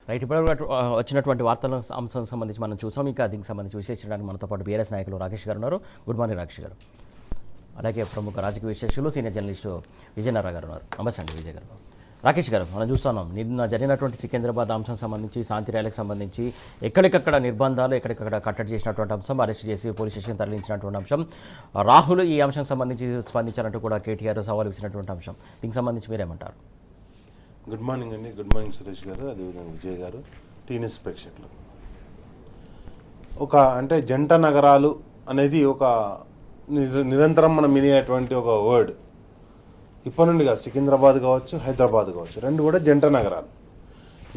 Right. ఇప్పుడు వచ్చినటువంటి వార్తల అంశం సంబంధించి మనం చూసాం. ఇంకా దీనికి సంబంధించి విశ్లేషించడానికి మనతో పాటు బీఆర్ఎస్ నాయకులు రాకేష్ గారు ఉన్నారు. గుడ్ మార్నింగ్ రాకేష్ గారు. అలాగే ప్రముఖ రాజకీయ విశ్లేషకులు సీనియర్ జర్నలిస్టు విజయనారాయణ గారు ఉన్నారు. నమస్తే అండి విజయ్ గారు. రాకేష్ గారు, మనం చూస్తున్నాం నిన్న జరిగినటువంటి సికింద్రాబాద్ అంశం సంబంధించి, శాంతి ర్యాలీకి సంబంధించి ఎక్కడికక్కడ నిర్బంధాలు, ఎక్కడికక్కడ కట్టడి చేసినటువంటి అంశం, అరెస్ట్ చేసి పోలీస్ స్టేషన్ తరలించినటువంటి అంశం, రాహుల్ ఈ అంశం సంబంధించి స్పందించారంటూ కూడా కేటీఆర్ సవాల్ ఇచ్చినటువంటి అంశం, దీనికి సంబంధించి మీరేమంటారు? గుడ్ మార్నింగ్ అండి. గుడ్ మార్నింగ్ సురేష్ గారు, అదేవిధంగా విజయ్ గారు, టీఎన్ఎస్ ప్రేక్షకులు. అంటే జంట నగరాలు అనేది ఒక నిరంతరం మనం వినేటువంటి ఒక వర్డ్. ఇప్పటి నుండి కాదు, సికింద్రాబాద్ కావచ్చు, హైదరాబాద్ కావచ్చు, రెండు కూడా జంట నగరాలు.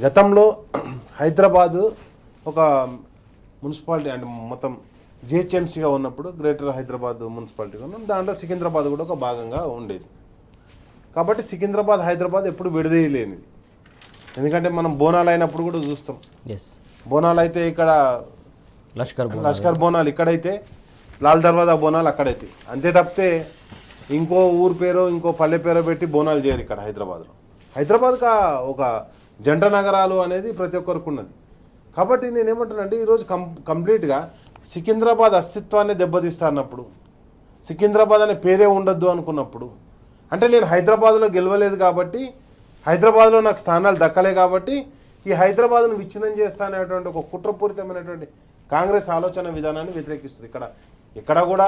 గతంలో హైదరాబాదు ఒక మున్సిపాలిటీ, అంటే మొత్తం జిహెచ్ఎంసీగా ఉన్నప్పుడు గ్రేటర్ హైదరాబాద్ మున్సిపాలిటీగా ఉన్నాం. దాంట్లో సికింద్రాబాద్ కూడా ఒక భాగంగా ఉండేది. కాబట్టి సికింద్రాబాద్, హైదరాబాద్ ఎప్పుడు విడదీయలేనిది. ఎందుకంటే మనం బోనాలు అయినప్పుడు కూడా చూస్తాం. బోనాలు అయితే ఇక్కడ లష్కర్ బోనాలు ఇక్కడైతే, లాల్ దర్వాజా బోనాలు అక్కడైతే, అంతే తప్పితే ఇంకో ఊరు పేరో ఇంకో పల్లె పేరో పెట్టి బోనాలు చేయరు ఇక్కడ హైదరాబాద్లో. హైదరాబాద్కి ఒక జంట నగరాలు అనేది ప్రతి ఒక్కరికి ఉన్నది. కాబట్టి నేనేమంటానంటే ఈరోజు కంప్లీట్గా సికింద్రాబాద్ అస్తిత్వాన్ని దెబ్బతీస్తా అన్నప్పుడు, సికింద్రాబాద్ అనే పేరే ఉండొద్దు అనుకున్నప్పుడు, అంటే నేను హైదరాబాద్లో గెలవలేదు కాబట్టి, హైదరాబాద్లో నాకు స్థానాలు దక్కలే కాబట్టి ఈ హైదరాబాద్ను విచ్ఛిన్నం చేస్తా అనేటువంటి ఒక కుట్రపూరితమైనటువంటి కాంగ్రెస్ ఆలోచన విధానాన్ని వ్యతిరేకిస్తుంది. ఇక్కడ కూడా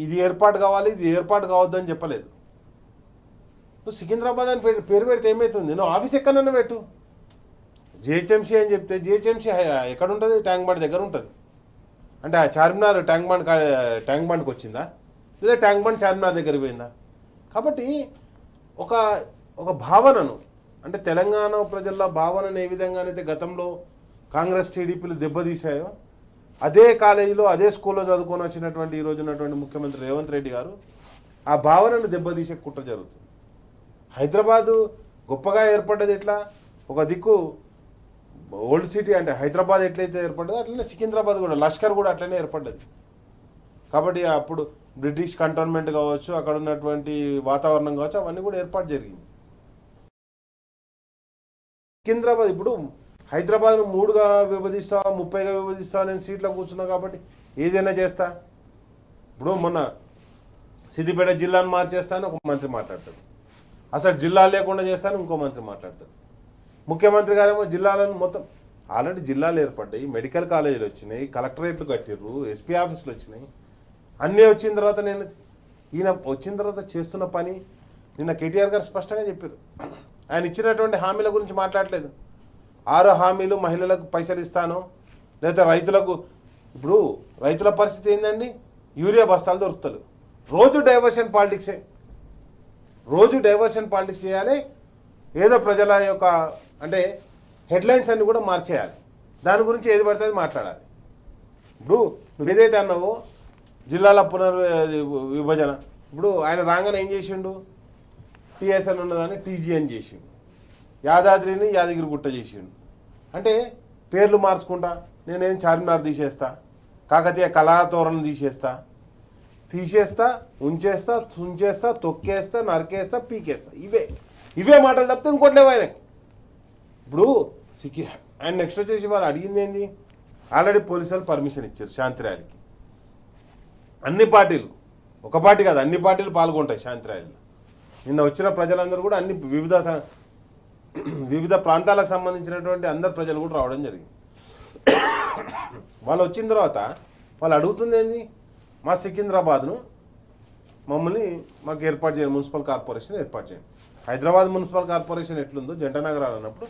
ఇది ఏర్పాటు కావాలి, ఇది ఏర్పాటు కావద్దని చెప్పలేదు. నువ్వు సికింద్రాబాద్ అని పేరు పెడితే ఏమవుతుంది? నువ్వు ఆఫీస్ ఎక్కడన్నా పెట్టు. జిహెచ్ఎంసీ అని చెప్తే జిహెచ్ఎంసీ ఎక్కడ ఉంటుంది? ట్యాంక్ బండ్ దగ్గర ఉంటుంది. అంటే ఆ చార్మినార్ ట్యాంక్ బండ్కి వచ్చిందా, లేదా ట్యాంక్ బండ్ చార్మినార్ దగ్గర పోయిందా? కాబట్టి ఒక భావనను, అంటే తెలంగాణ ప్రజల భావనను ఏ విధంగానైతే గతంలో కాంగ్రెస్ టీడీపీలు దెబ్బతీశాయో, అదే కాలేజీలో అదే స్కూల్లో చదువుకొని వచ్చినటువంటి ఈరోజు ఉన్నటువంటి ముఖ్యమంత్రి రేవంత్ రెడ్డి గారు ఆ భావనను దెబ్బతీసే కుట్ర జరుగుతుంది. హైదరాబాదు గొప్పగా ఏర్పడ్డది ఎట్లా? ఒక దిక్కు ఓల్డ్ సిటీ, అంటే హైదరాబాద్ ఎట్లయితే ఏర్పడ్డదో అట్లనే సికింద్రాబాద్ కూడా, లష్కర్ కూడా అట్లనే ఏర్పడ్డది. కాబట్టి అప్పుడు బ్రిటిష్ కంటోన్మెంట్ కావచ్చు, అక్కడ ఉన్నటువంటి వాతావరణం కావచ్చు, అవన్నీ కూడా ఏర్పాటు జరిగింది. సికింద్రాబాద్ ఇప్పుడు హైదరాబాద్ను 3గా విభజిస్తావా, 30గా విభజిస్తావా, నేను సీట్లో కూర్చున్నా కాబట్టి ఏదైనా చేస్తా. ఇప్పుడు మొన్న సిద్దిపేట జిల్లాను మార్చేస్తాను ఒక మంత్రి మాట్లాడతాడు, అసలు జిల్లా లేకుండా చేస్తాను ఇంకో మంత్రి మాట్లాడతాడు. ముఖ్యమంత్రి గారేమో జిల్లాలను మొత్తం, ఆల్రెడీ జిల్లాలు ఏర్పడ్డాయి, మెడికల్ కాలేజీలు వచ్చినాయి, కలెక్టరేట్లు కట్టిర్రు, ఎస్పీ ఆఫీసులు వచ్చినాయి, అన్నీ వచ్చిన తర్వాత ఈయన వచ్చిన తర్వాత చేస్తున్న పని నిన్న కేటీఆర్ గారు స్పష్టంగా చెప్పారు. ఆయన ఇచ్చినటువంటి హామీల గురించి మాట్లాడలేదు. 6 హామీలు, మహిళలకు పైసలు ఇస్తాను, లేదా రైతులకు. ఇప్పుడు రైతుల పరిస్థితి ఏందండి? యూరియా బస్తాలు దొరుకుతారు. రోజు డైవర్షన్ పాలిటిక్స్ చేయాలి. ఏదో ప్రజల యొక్క అంటే హెడ్లైన్స్ అన్ని కూడా మార్చేయాలి. దాని గురించి ఏది పడితే అది మాట్లాడాలి. ఇప్పుడు నువ్వు ఏదైతే అన్నావో జిల్లాల విభజన, ఇప్పుడు ఆయన రాగానే ఏం చేసిండు? టీఎస్ఎన్ ఉన్నదాన్ని టీజీఎన్ చేసిండు, యాదాద్రిని యాదగిరిగుట్ట చేసిండు. అంటే పేర్లు మార్చుకుంటా, నేనేం చార్మినార్ తీసేస్తా, కాకతీయ కళాతోరణం తీసేస్తా, ఉంచేస్తా, తుంచేస్తా, తొక్కేస్తా, నరికేస్తా, పీకేస్తా, ఇవే మాటలు తప్పితే ఇంకోటి లేవు ఆయనకు. ఇప్పుడు ఆయన నెక్స్ట్ వచ్చేసి వాళ్ళు అడిగింది ఏంది? ఆల్రెడీ పోలీసు వాళ్ళు పర్మిషన్ ఇచ్చారు శాంతి ర్యాలీకి. అన్ని పార్టీలు, ఒక పార్టీ కాదు, అన్ని పార్టీలు పాల్గొంటాయి శాంతి ర్యాలీలో. నిన్న వచ్చిన ప్రజలందరూ కూడా అన్ని వివిధ ప్రాంతాలకు సంబంధించినటువంటి అందరు ప్రజలు కూడా రావడం జరిగింది. వాళ్ళు వచ్చిన తర్వాత వాళ్ళు అడుగుతుంది ఏంది? మా సికింద్రాబాద్ను మాకు ఏర్పాటు చేయండి, మున్సిపల్ కార్పొరేషన్ ఏర్పాటు చేయండి. హైదరాబాద్ మున్సిపల్ కార్పొరేషన్ ఎట్లుందో జంట నగరాలు అన్నప్పుడు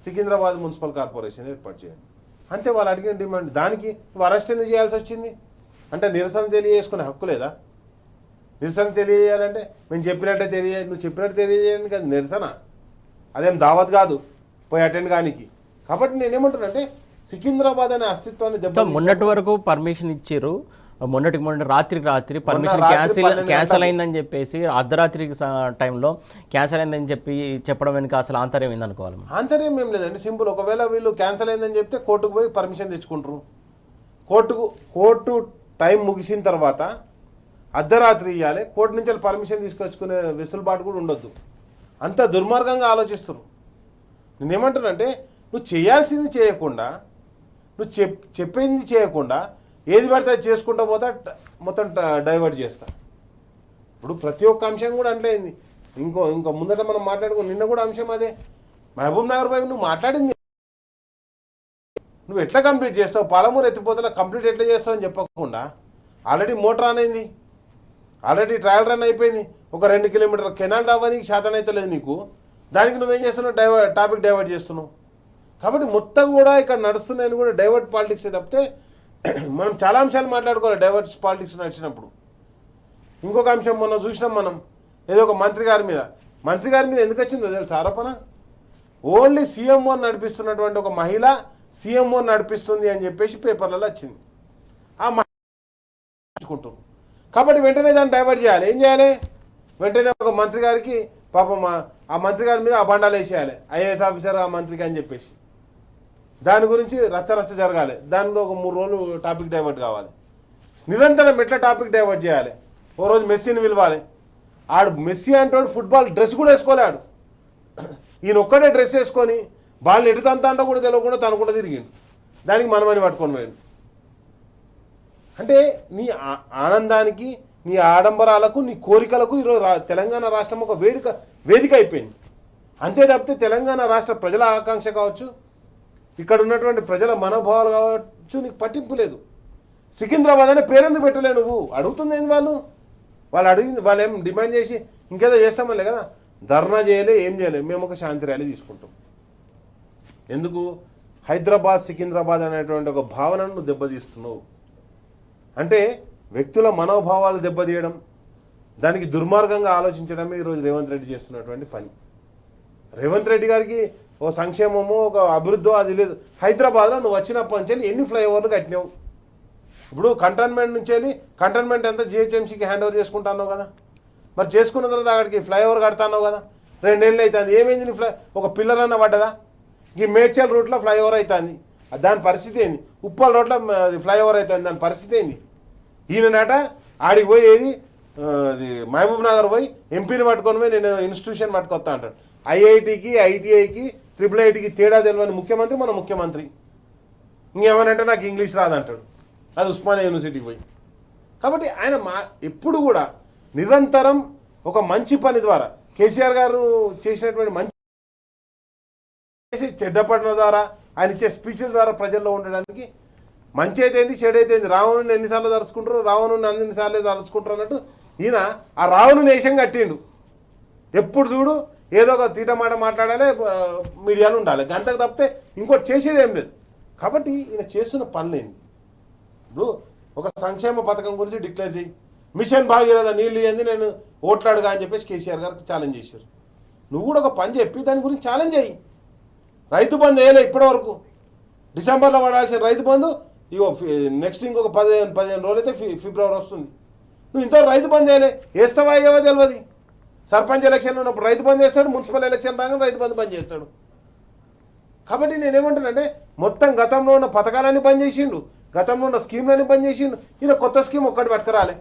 సికింద్రాబాద్ మున్సిపల్ కార్పొరేషన్ ఏర్పాటు చేయండి. అంతే వాళ్ళు అడిగిన డిమాండ్. దానికి నువ్వు అరెస్ట్ ఎందుకు చేయాల్సి వచ్చింది? అంటే నిరసన తెలియజేసుకునే హక్కు లేదా? నిరసన తెలియజేయాలంటే మేము చెప్పినట్టే నువ్వు చెప్పినట్టు తెలియజేయండి కదా నిరసన. అదేం దావత్ కాదు పోయి అటెండ్ కానికి. కాబట్టి నేనేమంటున్నానంటే సికింద్రాబాద్ అనే అస్తిత్వాన్ని మొన్నటి వరకు పర్మిషన్ ఇచ్చారు, మొన్నటి రాత్రి పర్మిషన్ క్యాన్సిల్ అయిందని చెప్పేసి, అర్ధరాత్రి టైంలో క్యాన్సిల్ అయిందని చెప్పడం వెనుక అసలు ఆంతర్యం ఏందనుకోవాలి? ఆంతర్యం ఏం లేదండి, సింపుల్. ఒకవేళ వీళ్ళు క్యాన్సిల్ అయిందని చెప్తే కోర్టుకు పోయి పర్మిషన్ తెచ్చుకుంటారు. కోర్టు టైం ముగిసిన తర్వాత అర్ధరాత్రి ఇవ్వాలి, కోర్టు నుంచి పర్మిషన్ తీసుకొచ్చుకునే వెసులుబాటు కూడా ఉండొద్దు. అంత దుర్మార్గంగా ఆలోచిస్తారు. నేనేమంటానంటే నువ్వు చేయాల్సింది చేయకుండా, నువ్వు చెప్పింది చేయకుండా ఏది పడితే అది చేసుకుంటూ పోతా మొత్తం డైవర్ట్ చేస్తా. ఇప్పుడు ప్రతి ఒక్క అంశం కూడా అంటే ఇంకో ముందట మనం మాట్లాడుకో, నిన్న కూడా అంశం అదే. మహబూబ్ నగర్ పై నువ్వు మాట్లాడింది నువ్వు ఎట్లా కంప్లీట్ చేస్తావు, పాలమూరు ఎత్తిపోతల కంప్లీట్ ఎట్లా చేస్తావు అని చెప్పకుండా ఆల్రెడీ మోటార్ రన్ అయింది, ఆల్రెడీ ట్రయల్ రన్ అయిపోయింది. ఒక 2 కిలోమీటర్ల కెనాల్ దావానికి శాతం అయితే లేదు నీకు, దానికి నువ్వేం చేస్తున్నావు, టాపిక్ డైవర్ట్ చేస్తున్నావు. కాబట్టి మొత్తం కూడా ఇక్కడ నడుస్తున్నాయని కూడా డైవర్ట్ పాలిటిక్స్ తప్పితే మనం చాలా అంశాలు మాట్లాడుకోవాలి డైవర్ట్ పాలిటిక్స్ నడిచినప్పుడు. ఇంకొక అంశం మొన్న చూసినాం మనం, ఏదో ఒక మంత్రి గారి మీద ఎందుకు వచ్చిందో తెలుసు ఆరోపణ. ఓన్లీ సీఎంఓ నడిపిస్తున్నటువంటి ఒక మహిళ సీఎంఓ నడిపిస్తుంది అని చెప్పేసి పేపర్లలో వచ్చింది. ఆ మహిళ కాబట్టి వెంటనే దాన్ని డైవర్ట్ చేయాలి. ఏం చేయాలి, వెంటనే ఒక మంత్రి గారికి పాపం ఆ మంత్రి గారి మీద అబండాలు వేసేయాలి, ఐఏఎస్ ఆఫీసర్ ఆ మంత్రికి అని చెప్పేసి. దాని గురించి రచ్చ జరగాలి, దానిలో ఒక 3 రోజులు టాపిక్ డైవర్ట్ కావాలి. నిరంతరం ఎట్లా టాపిక్ డైవర్ట్ చేయాలి. ఓ రోజు మెస్సీని పిలవాలి, ఆడు మెస్సీ అంటాడు ఫుట్బాల్ డ్రెస్ కూడా వేసుకోలేడు, ఈయన ఒక్కడే డ్రెస్ వేసుకొని బాల్ని ఎటు తంతా కూడా తెలియకుండా తను కూడా తిరిగిండు, దానికి మనమని పట్టుకొని పోయాడు. అంటే నీ ఆనందానికి, నీ ఆడంబరాలకు, నీ కోరికలకు ఈరోజు తెలంగాణ రాష్ట్రం ఒక వేదిక అయిపోయింది. అంతే తప్పితే తెలంగాణ రాష్ట్ర ప్రజల ఆకాంక్ష కావచ్చు, ఇక్కడ ఉన్నటువంటి ప్రజల మనోభావాలు కావచ్చు నీకు పట్టింపు లేదు. సికింద్రాబాద్ అనే పేరెందుకు పెట్టలే నువ్వు, అడుగుతుంది ఏంది వాళ్ళు అడిగింది, వాళ్ళు ఏం డిమాండ్ చేసి ఇంకేదో చేస్తామలే కదా, ధర్నా చేయలే, ఏం చేయలేదు, మేము ఒక శాంతి ర్యాలీ తీసుకుంటాం. ఎందుకు, హైదరాబాద్ సికింద్రాబాద్ అనేటువంటి ఒక భావనను నువ్వు దెబ్బతీస్తున్నావు. అంటే వ్యక్తుల మనోభావాలు దెబ్బతీయడం, దానికి దుర్మార్గంగా ఆలోచించడమే ఈరోజు రేవంత్ రెడ్డి చేస్తున్నటువంటి పని. రేవంత్ రెడ్డి గారికి ఓ సంక్షేమమో ఒక అభివృద్ధో అది లేదు. హైదరాబాద్లో నువ్వు వచ్చినప్పటి నుంచి వెళ్ళి ఎన్ని ఫ్లైఓవర్లు కట్టినావు. ఇప్పుడు కంటోన్మెంట్ నుంచి వెళ్ళి కంటోన్మెంట్ ఎంత జిహెచ్ఎంసీకి హ్యాండ్ ఓవర్ చేసుకుంటున్నావు కదా, మరి చేసుకున్న తర్వాత అక్కడికి ఫ్లైఓవర్ కడతాన్నావు కదా, 2 ఏళ్ళు అవుతుంది. ఏమైంది నీ ఒక పిల్లర్ అన్న పడ్డదా? ఈ మేడ్చల్ రూట్లో ఫ్లైఓవర్ అవుతుంది, దాని పరిస్థితి ఏంది? ఉప్పల్ రోడ్లో ఫ్లైఓవర్ అవుతుంది, దాని పరిస్థితి ఏంది? ఈయననాట ఆడికి పోయి ఏది మహబూబ్ నగర్ పోయి ఎంపీని పట్టుకొని పోయి నేను ఇన్స్టిట్యూషన్ పట్టుకొస్తా అంటాడు. ఐఐటికి, ఐటీఐకి, IIITకి తేడా తెలియని ముఖ్యమంత్రి మన ముఖ్యమంత్రి. ఇంకేమనంటే నాకు ఇంగ్లీష్ రాదంటాడు, అది ఉస్మానియా యూనివర్సిటీకి పోయి. కాబట్టి ఆయన ఎప్పుడు కూడా నిరంతరం ఒక మంచి పని ద్వారా కేసీఆర్ గారు చేసినటువంటి మంచి చెడ్డ పనుల ద్వారా, ఆయన ఇచ్చే స్పీచ్ల ద్వారా ప్రజల్లో ఉండడానికి మంచి అయితేంది చెడు అయితేంది, రావణుని ఎన్నిసార్లు తలుచుకుంటారు, రావణుని అన్నిసార్లు తలుచుకుంటారు అన్నట్టు ఈయన ఆ రావణుని వేషం కట్టిండు. ఎప్పుడు చూడు ఏదో ఒక తీటమాట మాట్లాడాలి, మీడియాలో ఉండాలి, గంటకు తప్పితే ఇంకోటి చేసేది ఏం లేదు. కాబట్టి ఈయన చేస్తున్న పనులేంది. ఇప్పుడు ఒక సంక్షేమ పథకం గురించి డిక్లేర్ చేయి, మిషన్ భాగీరథ నీళ్ళు ఇవ్వండి నేను ఓట్లాడుగా అని చెప్పేసి కేసీఆర్ గారికి ఛాలెంజ్ చేశారు. నువ్వు కూడా ఒక పని చెప్పి దాని గురించి ఛాలెంజ్ చేయి. రైతు బంధు వేయలే ఇప్పటివరకు, డిసెంబర్లో పడాల్సిన రైతు బంధు ఇగో నెక్స్ట్ ఇంకొక 15 రోజులు అయితే ఫిబ్రవరి వస్తుంది. నువ్వు ఇంతవరకు రైతు బంధు వేయలే, వేస్తావా అయ్యేవో తెలియదు. సర్పంచ్ ఎలక్షన్ ఉన్నప్పుడు రైతు బంధు చేస్తాడు, మున్సిపల్ ఎలక్షన్ రాగానే రైతు బంధు బంద్ చేస్తాడు. కాబట్టి నేనేమంటానంటే మొత్తం గతంలో ఉన్న పథకాలన్నీ బంద్ చేసిండు, గతంలో ఉన్న స్కీమ్లన్నీ బంద్ చేసిండు. ఈయన కొత్త స్కీమ్ ఒక్కటి పట్టుకురాలే,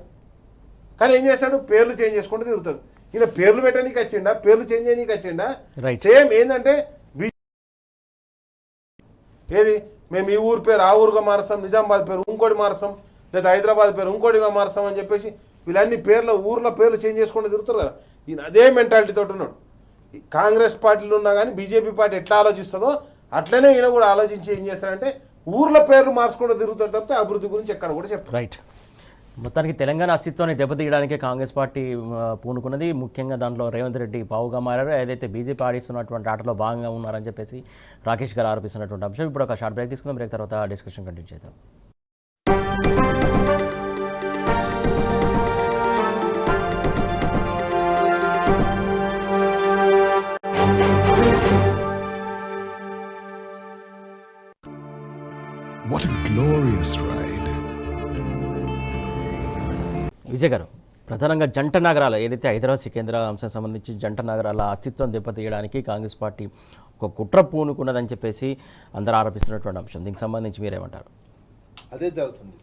కానీ ఏం చేస్తాడు, పేర్లు చేంజ్ చేసుకుంటూ తిరుగుతాడు. ఈయన పేర్లు పెట్టడానికి వచ్చిండా, పేర్లు చేంజ్ చేయడానికి వచ్చిండా? సేమ్ ఏంటంటే ఏది మేము ఈ ఊరు పేరు ఆ ఊరుగా మారుస్తాం, నిజామాబాద్ పేరు ఇంకోటి మారుస్తాం, లేదా హైదరాబాద్ పేరు ఇంకోటిగా మారుస్తాం అని చెప్పేసి వీళ్ళన్ని ఊర్ల పేర్లు చేంజ్ చేసుకుంటూ తిరుగుతారు కదా. ఈయన అదే మెంటాలిటీతో ఉన్నాడు. కాంగ్రెస్ పార్టీలు ఉన్నా కానీ బీజేపీ పార్టీ ఎట్లా ఆలోచిస్తుందో అట్లనే ఈయన కూడా ఆలోచించి ఏం చేస్తారంటే ఊర్ల పేర్లు మార్చుకుంటూ తిరుగుతాడు తప్పితే అభివృద్ధి గురించి ఎక్కడ కూడా చెప్పారు. రైట్. మొత్తానికి తెలంగాణ అస్తిత్వాన్ని దెబ్బతీయడానికే కాంగ్రెస్ పార్టీ పూనుకున్నది. ముఖ్యంగా దాంట్లో రేవంత్ రెడ్డి పావుగా మారారు. ఏదైతే బీజేపీ ఆడిస్తున్నటువంటి ఆటలో భాగంగా ఉన్నారని చెప్పేసి రాకేష్ గారు ఆరోపిస్తున్నటువంటి అంశం. ఇప్పుడు ఒక షార్ట్ బ్రేక్ తీసుకుందాం, బ్రేక్ తర్వాత డిస్కషన్ కంటిన్యూ చేద్దాం. What a glorious ride. Vijay గారు, ప్రధానంగా జంట నగరాలు ఏదైతే హైదరాబాద్ సికింద్రాబాద్ అంశం సంబంధించి జంట నగరాల అస్తిత్వం దెబ్బతీయడానికి కాంగ్రెస్ పార్టీ ఒక కుట్ర పూనుకున్నదని చెప్పేసి అందరూ ఆరోపిస్తున్నటువంటి అంశం. దీనికి సంబంధించి మీరేమంటారు? అదే జరుగుతుంది.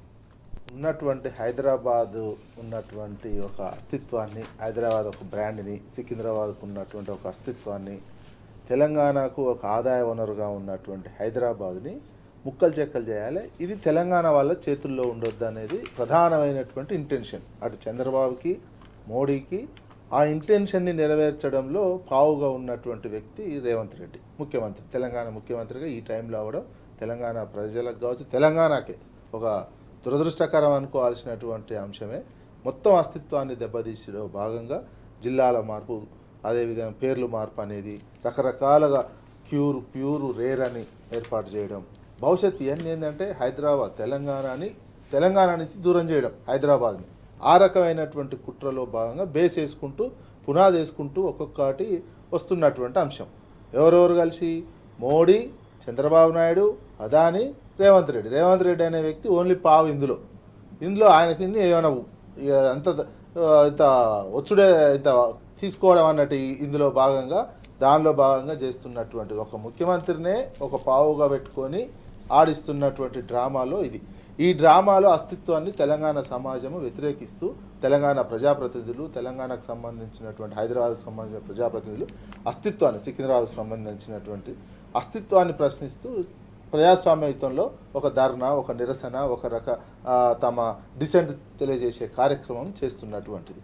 ఉన్నటువంటి హైదరాబాద్ ఉన్నటువంటి ఒక అస్తిత్వాన్ని, హైదరాబాద్ ఒక బ్రాండ్ని, సికింద్రాబాద్కు ఉన్నటువంటి ఒక అస్తిత్వాన్ని తెలంగాణకు ఒక ఆదాయ వనరుగా ఉన్నటువంటి హైదరాబాద్ని ముక్కలు చెక్కలు చేయాలి. ఇది తెలంగాణ వాళ్ళ చేతుల్లో ఉండొద్దు అనేది ప్రధానమైనటువంటి ఇంటెన్షన్. అటు చంద్రబాబుకి మోడీకి ఆ ఇంటెన్షన్ని నెరవేర్చడంలో పావుగా ఉన్నటువంటి వ్యక్తి రేవంత్ రెడ్డి, ముఖ్యమంత్రి, తెలంగాణ ముఖ్యమంత్రిగా ఈ టైంలో అవ్వడం తెలంగాణ ప్రజలకు కావచ్చు, తెలంగాణకే ఒక దురదృష్టకరం అనుకోవాల్సినటువంటి అంశమే. మొత్తం అస్తిత్వాన్ని దెబ్బతీసే భాగంగా జిల్లాల మార్పు, అదేవిధంగా పేర్లు మార్పు అనేది, రకరకాలుగా ప్యూర్ రేర్ అని ఏర్పాటు చేయడం, భవిష్యత్తు ఇవన్నీ ఏంటంటే హైదరాబాద్ తెలంగాణ నుంచి దూరం చేయడం హైదరాబాద్ని. ఆ రకమైనటువంటి కుట్రలో భాగంగా బేస్ వేసుకుంటూ పునాది వేసుకుంటూ ఒక్కొక్కటి వస్తున్నటువంటి అంశం. ఎవరెవరు కలిసి? మోడీ, చంద్రబాబు నాయుడు, అదాని, రేవంత్ రెడ్డి అనే వ్యక్తి ఓన్లీ పావు ఇందులో ఆయనకి ఏమైనా ఇంత వచ్చుడే ఇంత తీసుకోవడం అన్నట్టు ఇందులో భాగంగా దానిలో భాగంగా చేస్తున్నటువంటి ఒక ముఖ్యమంత్రినే ఒక పావుగా పెట్టుకొని ఆడిస్తున్నటువంటి డ్రామాలో ఇది. ఈ డ్రామాలో అస్తిత్వాన్ని తెలంగాణ సమాజము వ్యతిరేకిస్తూ తెలంగాణ ప్రజాప్రతినిధులు, తెలంగాణకు సంబంధించినటువంటి హైదరాబాద్కు సంబంధించిన ప్రజాప్రతినిధులు అస్తిత్వాన్ని, సికింద్రాబాద్కు సంబంధించినటువంటి అస్తిత్వాన్ని ప్రశ్నిస్తూ ప్రజాస్వామ్యయుతంలో ఒక ధర్నా, ఒక నిరసన, తమ డిసెంట్ తెలియజేసే కార్యక్రమం చేస్తున్నటువంటి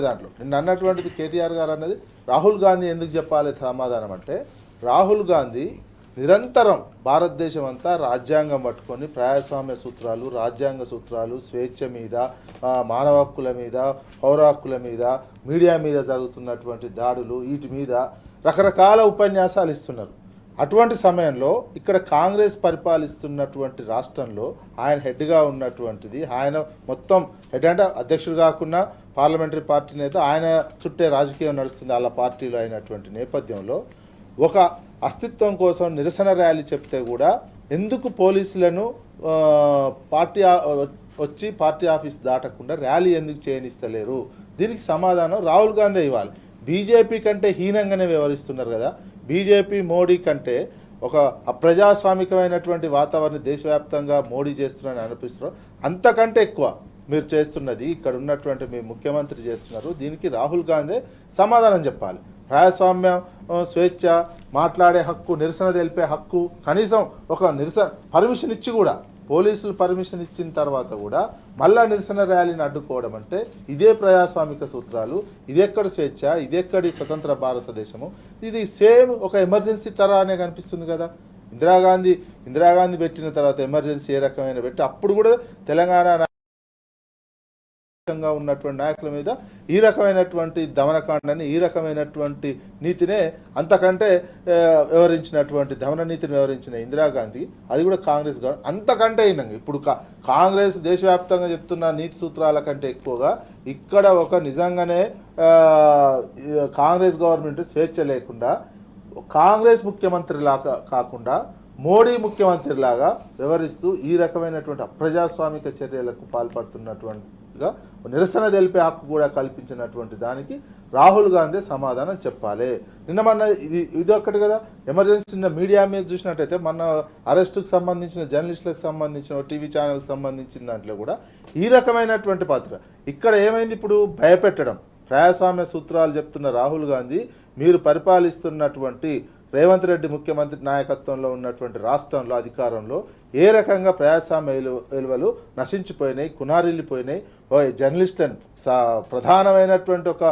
దాంట్లో నిన్న అన్నటువంటిది కేటీఆర్ గారు అన్నది రాహుల్ గాంధీ ఎందుకు చెప్పాలి సమాధానం అంటే, రాహుల్ గాంధీ నిరంతరం భారతదేశం అంతా రాజ్యాంగం పట్టుకొని ప్రజాస్వామ్య సూత్రాలు, రాజ్యాంగ సూత్రాలు, స్వేచ్ఛ మీద, మానవ హక్కుల మీద, పౌర హక్కుల మీద, మీడియా మీద జరుగుతున్నటువంటి దాడులు, వీటి మీద రకరకాల ఉపన్యాసాలు ఇస్తున్నారు. అటువంటి సమయంలో ఇక్కడ కాంగ్రెస్ పరిపాలిస్తున్నటువంటి రాష్ట్రంలో ఆయన హెడ్గా ఉన్నటువంటిది, ఆయన మొత్తం హెడ్ అంటే అధ్యక్షుడు కాకుండా పార్లమెంటరీ పార్టీ నేత, ఆయన చుట్టే రాజకీయం నడుస్తుంది వాళ్ళ పార్టీలో అయినటువంటి నేపథ్యంలో ఒక అస్తిత్వం కోసం నిరసన ర్యాలీ చెప్తే కూడా ఎందుకు పోలీసులను పార్టీ ఆఫీస్ దాటకుండా ర్యాలీ ఎందుకు చేయనిస్తలేరు? దీనికి సమాధానం రాహుల్ గాంధీ ఇవ్వాలి. బీజేపీ కంటే హీనంగానే వ్యవహరిస్తున్నారు కదా. బీజేపీ మోడీ కంటే ఒక అప్రజాస్వామికమైనటువంటి వాతావరణం దేశవ్యాప్తంగా మోడీ చేస్తున్నారని అనిపిస్తున్నారు. అంతకంటే ఎక్కువ మీరు చేస్తున్నది ఇక్కడ ఉన్నటువంటి మీ ముఖ్యమంత్రి చేస్తున్నారు. దీనికి రాహుల్ గాంధీ సమాధానం చెప్పాలి. ప్రజాస్వామ్యం, స్వేచ్ఛ, మాట్లాడే హక్కు, నిరసన తెలిపే హక్కు, కనీసం ఒక నిరసన పర్మిషన్ ఇచ్చి కూడా, పోలీసులు పర్మిషన్ ఇచ్చిన తర్వాత కూడా మళ్ళా నిరసన ర్యాలీని అడ్డుకోవడం అంటే ఇదే ప్రజాస్వామిక సూత్రాలు, ఇదెక్కడి స్వేచ్ఛ, ఇదెక్కడి స్వతంత్ర భారతదేశము? ఇది సేమ్ ఒక ఎమర్జెన్సీ తరానే కనిపిస్తుంది కదా. ఇందిరాగాంధీ పెట్టిన తర్వాత ఎమర్జెన్సీ ఏ రకమైన పెట్టి అప్పుడు కూడా తెలంగాణ ఉన్నటువంటి నాయకుల మీద ఈ రకమైనటువంటి దమనకాండని, ఈ రకమైనటువంటి నీతినే అంతకంటే వివరించినటువంటి దమన నీతిని వివరించిన ఇందిరాగాంధీ, అది కూడా కాంగ్రెస్ గవర్నమెంట్ అంతకంటే అయినాక ఇప్పుడు కాంగ్రెస్ దేశవ్యాప్తంగా చెప్తున్న నీతి సూత్రాల కంటే ఎక్కువగా ఇక్కడ ఒక నిజంగానే కాంగ్రెస్ గవర్నమెంట్ స్వేచ్ఛ లేకుండా కాంగ్రెస్ ముఖ్యమంత్రిలాగా కాకుండా మోడీ ముఖ్యమంత్రిలాగా వ్యవహరిస్తూ ఈ రకమైనటువంటి అప్రజాస్వామిక చర్యలకు పాల్పడుతున్నటువంటిగా నిరసన తెలిపే హక్కు కూడా కల్పించినటువంటి దానికి రాహుల్ గాంధీ సమాధానం చెప్పాలి. మొన్న ఇది ఒక్కటి కదా. ఎమర్జెన్సీ మీడియా మీద చూసినట్టయితే మన అరెస్టుకు సంబంధించిన జర్నలిస్టులకు సంబంధించిన టీవీ ఛానల్కి సంబంధించిన దాంట్లో కూడా ఈ రకమైనటువంటి పాత్ర. ఇక్కడ ఏమైంది? ఇప్పుడు భయపెట్టడం, ప్రజాస్వామ్య సూత్రాలు చెప్తున్న రాహుల్ గాంధీ మీరు పరిపాలిస్తున్నటువంటి రేవంత్ రెడ్డి ముఖ్యమంత్రి నాయకత్వంలో ఉన్నటువంటి రాష్ట్రంలో అధికారంలో ఏ రకంగా ప్రజాస్వామ్య విలువలు నశించిపోయినాయి, కునారిల్లిపోయినాయి. జర్నలిస్టులను ప్రధానమైనటువంటి ఒక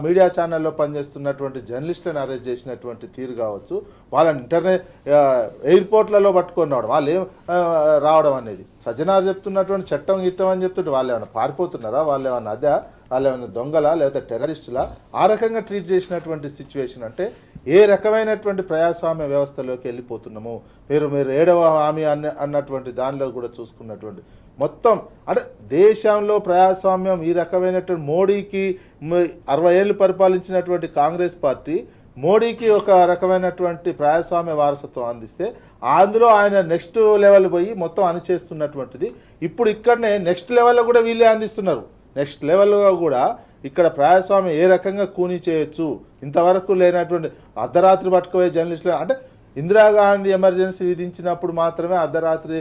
మీడియా ఛానల్లో పనిచేస్తున్నటువంటి జర్నలిస్టులను అరెస్ట్ చేసినటువంటి తీరు కావచ్చు, వాళ్ళని ఎయిర్పోర్ట్లలో పట్టుకొని రావడం, వాళ్ళు రావడం అనేది సజ్జనార్ చెప్తున్నటువంటి చట్టం గిట్టం అని చెప్తుంటే వాళ్ళు ఏమైనా పారిపోతున్నారా? వాళ్ళు ఏమన్నా వాళ్ళు ఏమైనా దొంగలా లేకపోతే టెర్రరిస్టులా? ఆ రకంగా ట్రీట్ చేసినటువంటి సిచ్యువేషన్ అంటే ఏ రకమైనటువంటి ప్రజాస్వామ్య వ్యవస్థలోకి వెళ్ళిపోతున్నాము. మీరు 7వ హామీ అన్నటువంటి దానిలో కూడా చూసుకున్నటువంటి మొత్తం అంటే దేశంలో ప్రజాస్వామ్యం ఈ రకమైనటువంటి మోడీకి 60 ఏళ్ళు పరిపాలించినటువంటి కాంగ్రెస్ పార్టీ మోడీకి ఒక రకమైనటువంటి ప్రజాస్వామ్య వారసత్వం అందిస్తే అందులో ఆయన నెక్స్ట్ లెవెల్ పోయి మొత్తం అణిచేస్తున్నటువంటిది. ఇప్పుడు ఇక్కడనే నెక్స్ట్ లెవెల్లో కూడా వీళ్ళే అందిస్తున్నారు. నెక్స్ట్ లెవెల్లో కూడా ఇక్కడ ప్రజాస్వామ్యం ఏ రకంగా కూనీ చేయొచ్చు, ఇంతవరకు లేనటువంటి అర్ధరాత్రి పట్టుకుపోయే జర్నలిస్టులు అంటే ఇందిరాగాంధీ ఎమర్జెన్సీ విధించినప్పుడు మాత్రమే అర్ధరాత్రి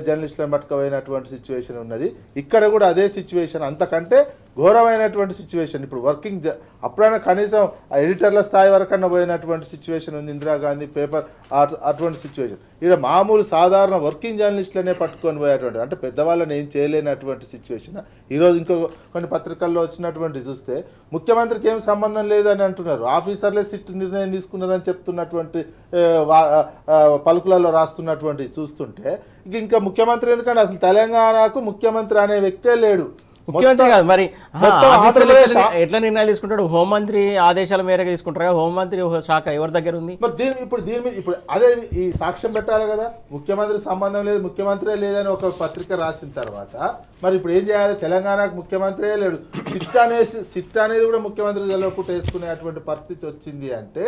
జర్నలిస్టులను పట్టుకుపోయినటువంటి సిచ్యువేషన్ ఉన్నది. ఇక్కడ కూడా అదే సిచ్యువేషన్, అంతకంటే ఘోరమైనటువంటి సిచ్యువేషన్. ఇప్పుడు అప్పుడైనా కనీసం ఆ ఎడిటర్ల స్థాయి వరకన్నా పోయినటువంటి సిచ్యువేషన్ ఉంది ఇందిరాగాంధీ పేపర్ అటువంటి సిచ్యువేషన్. ఇక్కడ మామూలు సాధారణ వర్కింగ్ జర్నలిస్టులనే పట్టుకొని పోయేటువంటి, అంటే పెద్దవాళ్ళని ఏం చేయలేనటువంటి సిచ్యువేషన్. ఈరోజు ఇంకో కొన్ని పత్రికల్లో వచ్చినటువంటి చూస్తే ముఖ్యమంత్రికి ఏం సంబంధం లేదని అంటున్నారు, ఆఫీసర్లే సిట్ నిర్ణయం తీసుకున్నారని చెప్తున్నటువంటి పలుకులలో రాస్తున్నటువంటి చూస్తుంటే ఇంకా ముఖ్యమంత్రి ఎందుకంటే అసలు తెలంగాణకు ముఖ్యమంత్రి అనే వ్యక్తే లేడు. ముఖ్యమంత్రి కాదు మరి ఎట్లా నిర్ణయాలు తీసుకుంటాడు? హోంమంత్రి ఆదేశాల మేరకు తీసుకుంటారు కదా, హోంమంత్రి శాఖ ఎవరి దగ్గర ఉంది? మరి దీని మీద ఇప్పుడు అదే ఈ సాక్ష్యం పెట్టాలి కదా, ముఖ్యమంత్రి సంబంధం లేదు, ముఖ్యమంత్రే లేదని ఒక పత్రిక రాసిన తర్వాత మరి ఇప్పుడు ఏం చేయాలి? తెలంగాణకు ముఖ్యమంత్రే లేడు, సిట్ అనేది కూడా ముఖ్యమంత్రి తెలియకుండా వేసుకునేటువంటి పరిస్థితి వచ్చింది అంటే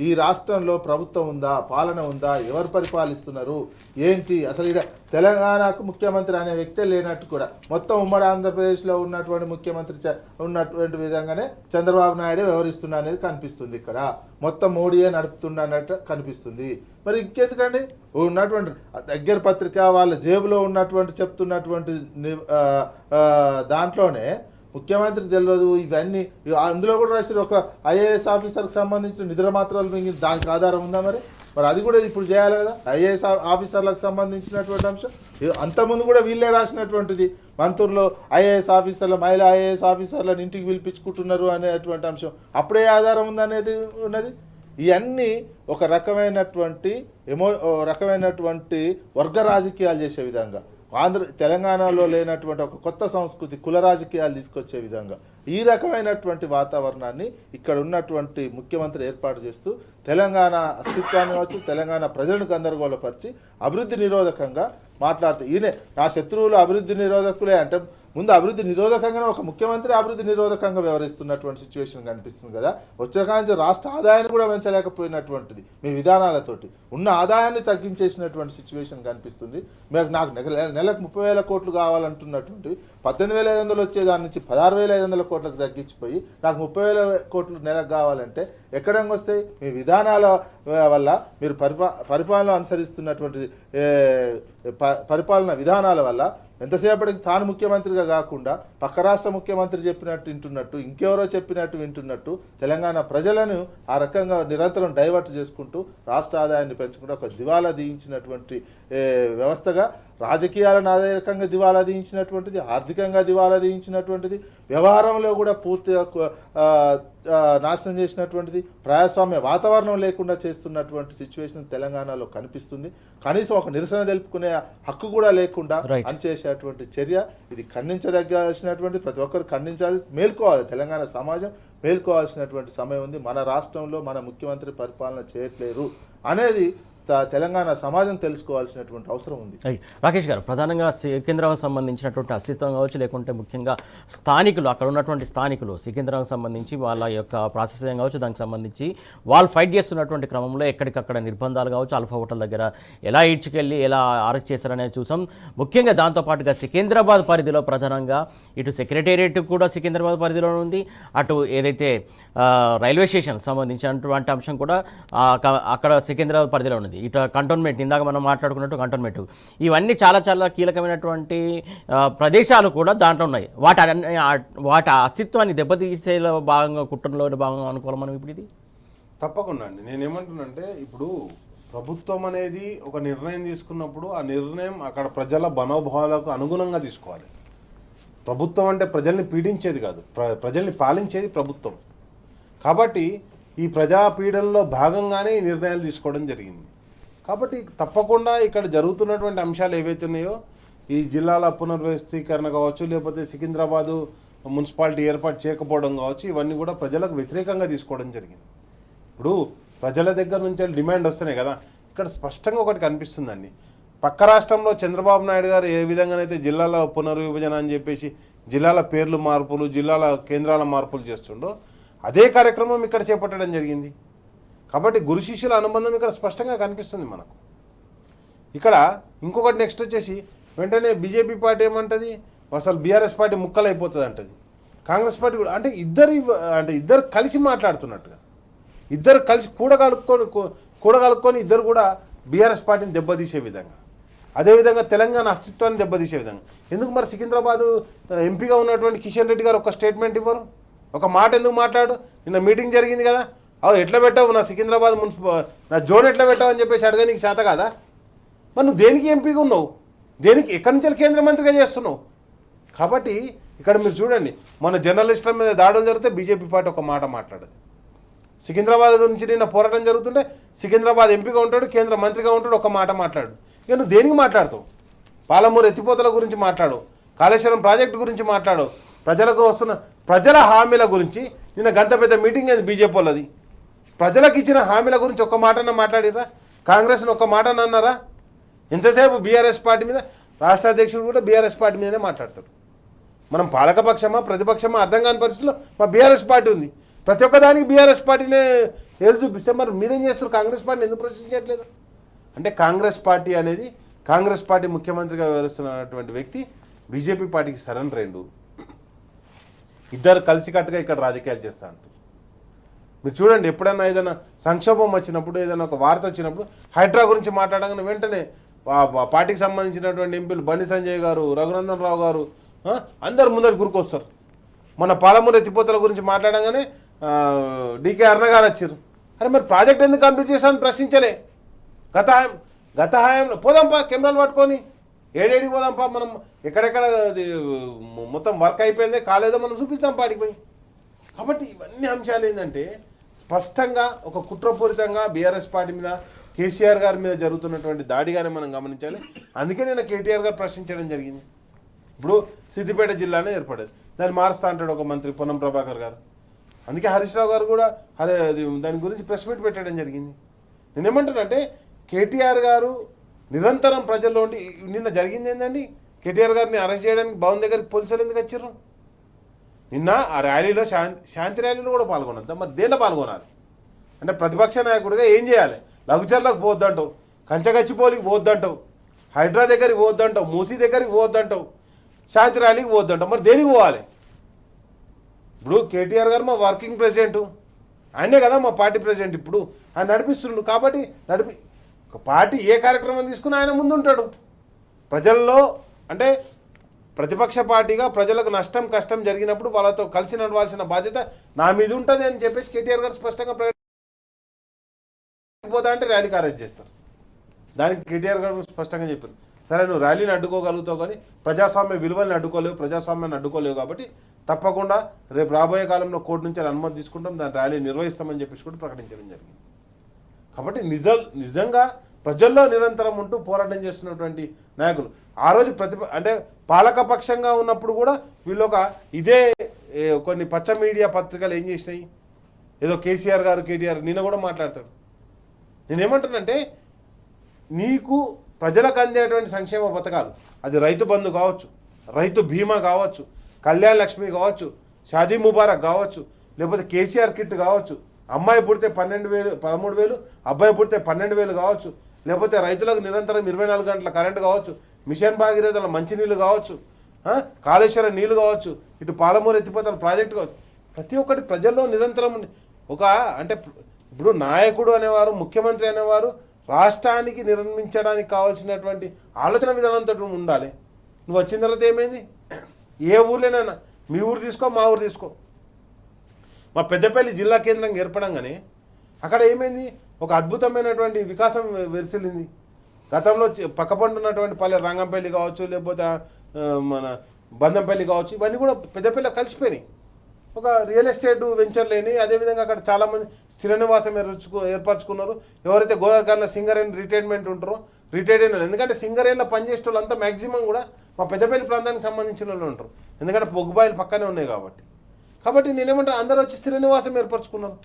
ఈ రాష్ట్రంలో ప్రభుత్వం ఉందా, పాలన ఉందా, ఎవరు పరిపాలిస్తున్నారు ఏంటి? అసలు ఇక్కడ తెలంగాణకు ముఖ్యమంత్రి అనే వ్యక్తే లేనట్టు కూడా మొత్తం ఉమ్మడి ఆంధ్రప్రదేశ్లో ఉన్నటువంటి ముఖ్యమంత్రి ఉన్నటువంటి విధంగానే చంద్రబాబు నాయుడు వ్యవహరిస్తున్నా అనేది కనిపిస్తుంది. ఇక్కడ మొత్తం మోడీయే నడుపుతున్నట్టు కనిపిస్తుంది. మరి ఇంకెందుకండి ఉన్నటువంటి దగ్గర పత్రిక వాళ్ళ జేబులో ఉన్నటువంటి చెప్తున్నటువంటి దాంట్లోనే ముఖ్యమంత్రి తెలియదు ఇవన్నీ, అందులో కూడా రాశారు ఒక ఐఏఎస్ ఆఫీసర్కి సంబంధించిన నిద్ర మాత్రాలు మింగి దానికి ఆధారం ఉందా? మరి అది కూడా ఇప్పుడు చేయాలి కదా, ఐఏఎస్ ఆఫీసర్లకు సంబంధించినటువంటి అంశం. అంతకుముందు కూడా వీళ్ళే రాసినటువంటిది, మంత్రులు ఐఏఎస్ ఆఫీసర్లు, మహిళా ఐఏఎస్ ఆఫీసర్లను ఇంటికి పిలిపించుకుంటున్నారు అనేటువంటి అంశం అప్పుడే ఆధారం ఉందనేది ఉన్నది. ఇవన్నీ ఒక రకమైనటువంటి వర్గ రాజకీయాలు చేసే విధంగా, తెలంగాణలో లేనటువంటి ఒక కొత్త సంస్కృతి, కుల రాజకీయాలు తీసుకొచ్చే విధంగా ఈ రకమైనటువంటి వాతావరణాన్ని ఇక్కడ ఉన్నటువంటి ముఖ్యమంత్రి ఏర్పాటు చేస్తూ తెలంగాణ అస్తిత్వాన్ని కావచ్చు, తెలంగాణ ప్రజలను గందరగోళపరిచి అభివృద్ధి నిరోధకంగా మాట్లాడుతూ ఈయనే నా శత్రువులు అభివృద్ధి నిరోధకులే అంటే ముందు అభివృద్ధి నిరోధకంగానే ఒక ముఖ్యమంత్రి అభివృద్ధి నిరోధకంగా వ్యవహరిస్తున్నటువంటి సిచ్యువేషన్ కనిపిస్తుంది కదా. వచ్చిన కాంచి రాష్ట్ర ఆదాయాన్ని కూడా పెంచలేకపోయినటువంటిది మీ విధానాలతోటి, ఉన్న ఆదాయాన్ని తగ్గించేసినటువంటి సిచ్యువేషన్ కనిపిస్తుంది. నాకు నెలకు 30,000 కోట్లు కావాలంటున్నటువంటి 18,500 వచ్చే దాని నుంచి 16,500 కోట్లకు తగ్గించిపోయి నాకు 30,000 కోట్లు నెలకు కావాలంటే ఎక్కడ వస్తాయి? మీ విధానాల వల్ల మీరు పరిపాలన అనుసరిస్తున్నటువంటి పరిపాలన విధానాల వల్ల ఎంతసేపటికి తాను ముఖ్యమంత్రిగా కాకుండా పక్క రాష్ట్ర ముఖ్యమంత్రి చెప్పినట్టు వింటున్నట్టు, ఇంకెవరో చెప్పినట్టు వింటున్నట్టు తెలంగాణ ప్రజలను ఆ రకంగా నిరంతరం డైవర్ట్ చేసుకుంటూ రాష్ట్ర ఆదాయాన్ని పెంచుకుంటూ ఒక దివాలా తీయించినటువంటి వ్యవస్థగా, రాజకీయాలను అదే రకంగా దివాలా తీయించినటువంటిది, ఆర్థికంగా దివాలా తీయించినటువంటిది, వ్యవహారంలో కూడా పూర్తిగా నాశనం చేసినటువంటిది, ప్రజాస్వామ్య వాతావరణం లేకుండా చేస్తున్నటువంటి సిచ్యువేషన్ తెలంగాణలో కనిపిస్తుంది. కనీసం ఒక నిరసన తెలుపుకునే హక్కు కూడా లేకుండా అనిచేసేటువంటి చర్య ఇది ఖండించదగ్గాల్సినటువంటి, ప్రతి ఒక్కరు ఖండించాలి, మేల్కోవాలి. తెలంగాణ సమాజం మేల్కోవాల్సినటువంటి సమయం ఉంది. మన రాష్ట్రంలో మన ముఖ్యమంత్రి పరిపాలన చేయట్లేరు అనేది తెలంగాణ సమాజం తెలుసుకోవాల్సినటువంటి అవసరం ఉంది. రాకేష్ గారు, ప్రధానంగా సికింద్రాబాద్ సంబంధించినటువంటి అస్తిత్వం కావచ్చు, లేకుంటే ముఖ్యంగా స్థానికులు, అక్కడ ఉన్నటువంటి స్థానికులు సికింద్రాబాద్ సంబంధించి వాళ్ళ యొక్క ప్రాసెసింగ్ కావచ్చు, దానికి సంబంధించి వాళ్ళు ఫైట్ చేస్తున్నటువంటి క్రమంలో ఎక్కడికక్కడ నిర్బంధాలు కావచ్చు, అల్ఫా హోటల్ దగ్గర ఎలా ఈడ్చుకెళ్ళి ఎలా అరెస్ట్ చేశారనేది చూసాం. ముఖ్యంగా దాంతోపాటుగా సికింద్రాబాద్ పరిధిలో ప్రధానంగా ఇటు సెక్రటేరియట్ కూడా సికింద్రాబాద్ పరిధిలో ఉంది, అటు ఏదైతే రైల్వే స్టేషన్ సంబంధించినటువంటి అంశం కూడా అక్కడ సికింద్రాబాద్ పరిధిలో ఉన్నది. ఇటు కంటోన్మెంట్, ఇందాక మనం మాట్లాడుకున్నట్టు కంటోన్మెంట్, ఇవన్నీ చాలా చాలా కీలకమైనటువంటి ప్రదేశాలు కూడా దాంట్లో ఉన్నాయి. వాటి అస్తిత్వాన్ని దెబ్బతీసేలో భాగంగా, కుట్రలో భాగంగా అనుకోవాలి మనం ఇప్పుడు. ఇది తప్పకుండా అండి. నేనేమంటున్నానంటే ఇప్పుడు ప్రభుత్వం అనేది ఒక నిర్ణయం తీసుకున్నప్పుడు ఆ నిర్ణయం అక్కడ ప్రజల మనోభావాలకు అనుగుణంగా తీసుకోవాలి. ప్రభుత్వం అంటే ప్రజల్ని పీడించేది కాదు, ప్రజల్ని పాలించేది ప్రభుత్వం. కాబట్టి ఈ ప్రజాపీడనలో భాగంగానే ఈ నిర్ణయాలు తీసుకోవడం జరిగింది. కాబట్టి తప్పకుండా ఇక్కడ జరుగుతున్నటువంటి అంశాలు ఏవైతే ఉన్నాయో, ఈ జిల్లాల పునర్వ్యవస్థీకరణ కావచ్చు, లేకపోతే సికింద్రాబాదు మున్సిపాలిటీ ఏర్పాటు చేయకపోవడం కావచ్చు, ఇవన్నీ కూడా ప్రజలకు వ్యతిరేకంగా తీసుకోవడం జరిగింది. ఇప్పుడు ప్రజల దగ్గర నుంచి డిమాండ్ వస్తున్నాయి కదా, ఇక్కడ స్పష్టంగా ఒకటి కనిపిస్తుందండి. పక్క రాష్ట్రంలో చంద్రబాబు నాయుడు గారు ఏ విధంగానైతే జిల్లాల పునర్విభజన అని చెప్పేసి జిల్లాల పేర్లు మార్పులు, జిల్లాల కేంద్రాల మార్పులు చేస్తుండో అదే కార్యక్రమం ఇక్కడ చేపట్టడం జరిగింది. కాబట్టి గురు శిష్యుల అనుబంధం ఇక్కడ స్పష్టంగా కనిపిస్తుంది మనకు. ఇక్కడ ఇంకొకటి నెక్స్ట్ వచ్చేసి వెంటనే బీజేపీ పార్టీ ఏమంటుంది, అసలు బీఆర్ఎస్ పార్టీ ముక్కలైపోతుంది అంటది, కాంగ్రెస్ పార్టీ కూడా. అంటే ఇద్దరు కలిసి మాట్లాడుతున్నట్టుగా, ఇద్దరు కలిసి కూడగలుపుకొని ఇద్దరు కూడా బీఆర్ఎస్ పార్టీని దెబ్బతీసే విధంగా. అదేవిధంగా తెలంగాణ అస్తిత్వాన్ని దెబ్బతీసే విధంగా. ఎందుకు మరి సికింద్రాబాద్ ఎంపీగా ఉన్నటువంటి కిషన్ రెడ్డి గారు ఒక స్టేట్మెంట్ ఇవ్వరు, ఒక మాట ఎందుకు మాట్లాడు? నిన్న మీటింగ్ జరిగింది కదా, ఎట్లా పెట్టావు నా సికింద్రాబాద్ నా జోన్ ఎట్లా పెట్టావు అని చెప్పేసి అడగా నీకు చేత కాదా? మరి నువ్వు దేనికి ఎంపీగా ఉన్నావు, దేనికి ఎక్కడి నుంచి కేంద్ర మంత్రిగా చేస్తున్నావు? కాబట్టి ఇక్కడ మీరు చూడండి, మన జర్నలిస్టుల మీద దాడులు జరిగితే బీజేపీ పార్టీ ఒక మాట మాట్లాడదు. సికింద్రాబాద్ గురించి నిన్న పోరాటం జరుగుతుంటే సికింద్రాబాద్ ఎంపీగా ఉంటాడు, కేంద్ర మంత్రిగా ఉంటాడు, ఒక మాట మాట్లాడు. ఇక నువ్వు దేనికి మాట్లాడతావు? పాలమూరు ఎత్తిపోతల గురించి మాట్లాడు, కాళేశ్వరం ప్రాజెక్టు గురించి మాట్లాడు, ప్రజలకు వస్తున్న ప్రజల హామీల గురించి నిన్న గంత పెద్ద మీటింగ్ అయింది బీజేపీ వాళ్ళది. ప్రజలకు ఇచ్చిన హామీల గురించి ఒక్క మాటన మాట్లాడిరా? కాంగ్రెస్ని ఒక్క మాటన అన్నారా? ఎంతసేపు బీఆర్ఎస్ పార్టీ మీద, రాష్ట్ర అధ్యక్షుడు కూడా బీఆర్ఎస్ పార్టీ మీదనే మాట్లాడతాడు. మనం పాలకపక్షమా ప్రతిపక్షమా అర్థం కాని పరిస్థితిలో మా బీఆర్ఎస్ పార్టీ ఉంది. ప్రతి ఒక్కదానికి బీఆర్ఎస్ పార్టీనే ఏళ్ళు చూపిస్తే మరి మీరేం చేస్తారు? కాంగ్రెస్ పార్టీని ఎందుకు ప్రశ్నించట్లేదు? అంటే కాంగ్రెస్ పార్టీ అనేది, కాంగ్రెస్ పార్టీ ముఖ్యమంత్రిగా వ్యవహరిస్తున్నటువంటి వ్యక్తి బీజేపీ పార్టీకి సరెండర్ అయ్యిండు. ఇద్దరు కలిసికట్టుగా ఇక్కడ రాజకీయాలు చేస్తూ ఉంటారు. మీరు చూడండి, ఎప్పుడైనా ఏదైనా సంక్షోభం వచ్చినప్పుడు, ఏదైనా ఒక వార్త వచ్చినప్పుడు హైడ్రా గురించి మాట్లాడగానే వెంటనే పార్టీకి సంబంధించినటువంటి ఎంపీలు బండి సంజయ్ గారు, రఘునందన్ రావు గారు అందరు ముందర గురికొస్తారు. మన పాలమూరు ఎత్తిపోతల గురించి మాట్లాడగానే డీకే అరుణ గారు వచ్చారు. అరే మరి ప్రాజెక్ట్ ఎందుకు కంప్లీట్ చేశామని ప్రశ్నించలే. గత హాయంలో పోదాంపా, కెమెరాలు పట్టుకొని ఏడేడికి పోదాంపా, మనం ఎక్కడెక్కడ మొత్తం వర్క్ అయిపోయిందే కాలేదో మనం చూపిస్తాం పాటికి పోయి. కాబట్టి ఇవన్నీ అంశాలు ఏంటంటే స్పష్టంగా ఒక కుట్రపూరితంగా బీఆర్ఎస్ పార్టీ మీద, కేసీఆర్ గారి మీద జరుగుతున్నటువంటి దాడిగానే మనం గమనించాలి. అందుకే నేను కేటీఆర్ గారు ప్రశ్నించడం జరిగింది. ఇప్పుడు సిద్దిపేట జిల్లానే ఏర్పడేది, దాన్ని మారుస్తా అంటాడు ఒక మంత్రి పొన్నం ప్రభాకర్ గారు. అందుకే హరీష్ రావు గారు కూడా దాని గురించి ప్రెస్ మీట్ పెట్టడం జరిగింది. నేనేమంటానంటే కేటీఆర్ గారు నిరంతరం ప్రజల్లో ఉండి, నిన్న జరిగింది ఏంటండి, కేటీఆర్ గారిని అరెస్ట్ చేయడానికి భవన్ దగ్గరికి పోలీసులు ఎందుకు వచ్చారు? నిన్న ఆ ర్యాలీలో శాంతి ర్యాలీలో కూడా పాల్గొనద్దా? మరి దేంట్లో పాల్గొనాలి? అంటే ప్రతిపక్ష నాయకుడిగా ఏం చేయాలి? లఘుచర్లకు పోవద్దంటావు, కంచగచ్చిపోలికి పోవద్దంటావు, హైడ్రా దగ్గరికి పోవద్దంటావు, మూసీ దగ్గరికి పోవద్దంటావు, శాంతి ర్యాలీకి పోవద్దంటావు. మరి దేనికి పోవాలి? ఇప్పుడు కేటీఆర్ గారు మా వర్కింగ్ ప్రెసిడెంట్, ఆయనే కదా మా పార్టీ ప్రెసిడెంట్. ఇప్పుడు ఆయన నడిపిస్తుండు కాబట్టి ఒక పార్టీ ఏ కార్యక్రమం తీసుకుని ఆయన ముందుంటాడు. ప్రజల్లో అంటే ప్రతిపక్ష పార్టీగా ప్రజలకు నష్టం కష్టం జరిగినప్పుడు వాళ్ళతో కలిసి నడవాల్సిన బాధ్యత నా మీద ఉంటుంది అని చెప్పేసి కేటీఆర్ గారు స్పష్టంగా పోతా అంటే ర్యాలీకి అరెస్ట్ చేస్తారు. దానికి కేటీఆర్ గారు స్పష్టంగా చెప్పారు, సరే నువ్వు ర్యాలీని అడ్డుకోగలుగుతావు కానీ ప్రజాస్వామ్య విలువల్ని అడ్డుకోలేవు, ప్రజాస్వామ్యాన్ని అడ్డుకోలేవు, కాబట్టి తప్పకుండా రేపు రాబోయే కాలంలో కోర్టు నుంచి అనుమతి తీసుకుంటాం, దాని ర్యాలీ నిర్వహిస్తామని చెప్పేసి కూడా ప్రకటించడం జరిగింది. కాబట్టి నిజంగా ప్రజల్లో నిరంతరం ఉంటూ పోరాటం చేస్తున్నటువంటి నాయకులు ఆ రోజు అంటే పాలకపక్షంగా ఉన్నప్పుడు కూడా వీళ్ళు ఇదే కొన్ని పచ్చ మీడియా పత్రికలు ఏం చేసినాయి, ఏదో కేసీఆర్ గారు కేటీఆర్ నిన్న కూడా మాట్లాడతాడు. నేనేమంటానంటే నీకు ప్రజలకు అందేటువంటి సంక్షేమ పథకాలు, అది రైతు బంధు కావచ్చు, రైతు బీమా కావచ్చు, కళ్యాణ్ లక్ష్మి కావచ్చు, షాదీ ముబారక్ కావచ్చు, లేకపోతే కేసీఆర్ కిట్ కావచ్చు, అమ్మాయి పుడితే 13,000 అబ్బాయి పుడితే 12,000 కావచ్చు, లేకపోతే రైతులకు నిరంతరం 24 గంటల కరెంటు కావచ్చు, మిషన్ భాగీరథల మంచినీళ్ళు కావచ్చు, కాళేశ్వరం నీళ్లు కావచ్చు, ఇటు పాలమూరు ఎత్తిపోతల ప్రాజెక్టు కావచ్చు, ప్రతి ఒక్కటి ప్రజల్లో నిరంతరం అంటే ఇప్పుడు నాయకుడు అనేవారు, ముఖ్యమంత్రి అనేవారు రాష్ట్రానికి నిర్మించడానికి కావాల్సినటువంటి ఆలోచన విధానంతో ఉండాలి. నువ్వు వచ్చిన తర్వాత ఏమైంది? ఏ ఊర్లోనైనా మీ ఊరు తీసుకో, మా ఊరు తీసుకో, మా పెద్దపల్లి జిల్లా కేంద్రంగా ఏర్పడంగానే అక్కడ ఏమైంది? ఒక అద్భుతమైనటువంటి వికాసం వెరిసిల్లింది. గతంలో పక్కపంటున్నటువంటి పల్లె రంగంపల్లి కావచ్చు, లేకపోతే మన బందంపల్లి కావచ్చు, ఇవన్నీ కూడా పెద్దపల్లి కలిసిపోయినాయి. ఒక రియల్ ఎస్టేట్ వెంచర్ లేని, అదేవిధంగా అక్కడ చాలామంది స్థిర నివాసం ఏర్పరచుకున్నారు. ఎవరైతే గోదావరిలో సింగరేణి రిటైర్మెంట్ ఉంటారో రిటైర్డ్ అయిన, ఎందుకంటే సింగరేణిలో పనిచేసే వాళ్ళంతా మ్యాక్సిమం కూడా మా పెద్దపల్లి ప్రాంతానికి సంబంధించిన వాళ్ళు ఉంటారు, ఎందుకంటే బొగ్గుబాయిలు పక్కనే ఉన్నాయి కాబట్టి నేనేమంటాను, అందరూ వచ్చి స్థిర నివాసం ఏర్పరచుకున్నారు.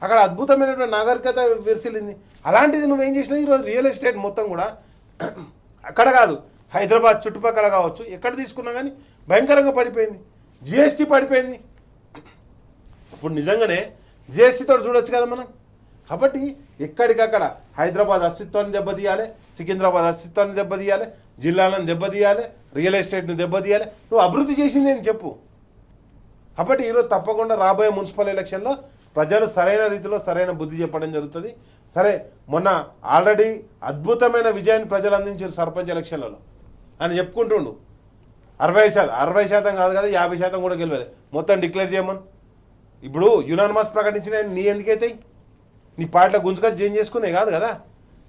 అక్కడ అద్భుతమైనటువంటి నాగరికత విరిసిల్లింది. అలాంటిది నువ్వేం చేసినావు? ఈరోజు రియల్ ఎస్టేట్ మొత్తం కూడా అక్కడ కాదు, హైదరాబాద్ చుట్టుపక్కల కావచ్చు, ఎక్కడ తీసుకున్నా కానీ భయంకరంగా పడిపోయింది. జిఎస్టీ పడిపోయింది. ఇప్పుడు నిజంగానే జిఎస్టీతో చూడొచ్చు కదా మనం. కాబట్టి ఎక్కడికక్కడ హైదరాబాద్ అస్తిత్వాన్ని దెబ్బతీయాలి, సికింద్రాబాద్ అస్తిత్వాన్ని దెబ్బతీయాలి, జిల్లాలను దెబ్బతీయాలి, రియల్ ఎస్టేట్ని దెబ్బతీయాలి. నువ్వు అభివృద్ధి చేసింది అని చెప్పు. కాబట్టి ఈరోజు తప్పకుండా రాబోయే మున్సిపల్ ఎలక్షన్లో ప్రజలు సరైన రీతిలో సరైన బుద్ధి చెప్పడం జరుగుతుంది. సరే, మొన్న ఆల్రెడీ అద్భుతమైన విజయాన్ని ప్రజలు అందించారు సర్పంచ్ ఎలక్షన్లలో అని చెప్పుకుంటుండు. 60% కాదు కదా, 50% కూడా గెలవలేదు. మొత్తం డిక్లేర్ చేయమని ఇప్పుడు యునానిమస్ ప్రకటించిన నీ ఎందుకైతాయి? నీ పార్టీలో గుంజుగా చేంజ్ చేసుకునే కాదు కదా.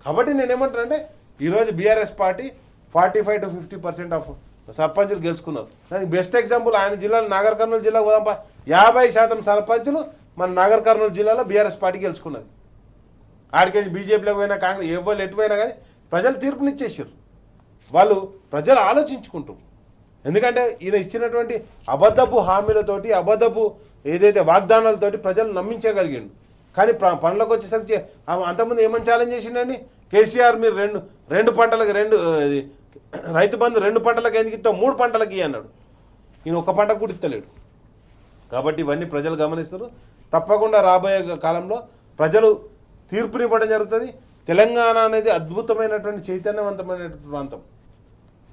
కాబట్టి నేనేమంటానంటే ఈరోజు బీఆర్ఎస్ పార్టీ 45 to 50% ఆఫ్ సర్పంచులు గెలుచుకున్నారు. దానికి బెస్ట్ ఎగ్జాంపుల్ ఆయన జిల్లాలో నాగర్ కర్నూలు జిల్లా పోదాంపా, 50% సర్పంచులు మన నాగర్ కర్నూలు జిల్లాలో బీఆర్ఎస్ పార్టీ గెలుచుకున్నది. ఆడికేసి బీజేపీలోకి పోయినా కాంగ్రెస్ ఎవరు ఎటుపోయినా కానీ ప్రజలు తీర్పునిచ్చేసారు. వాళ్ళు ప్రజలు ఆలోచించుకుంటారు. ఎందుకంటే ఈయన ఇచ్చినటువంటి అబద్ధపు హామీలతోటి, అబద్ధపు ఏదైతే వాగ్దానాలతోటి ప్రజలు నమ్మించగలిగిండు. కానీ పనులకు వచ్చేసరికి అంతకుముందు ఏమని ఛాలెంజ్ చేసిండండి కేసీఆర్, మీరు రెండు పంటలకు రైతు బంధు 2 పంటలకు ఎందుకు ఇస్తావు, 3 పంటలకి అన్నాడు. ఈయన 1 పంటకు కూడా ఇస్తలేడు. కాబట్టి ఇవన్నీ ప్రజలు గమనిస్తారు. తప్పకుండా రాబోయే కాలంలో ప్రజలు తీర్పునివ్వడం జరుగుతుంది. తెలంగాణ అనేది అద్భుతమైనటువంటి చైతన్యవంతమైనటువంటి ప్రాంతం.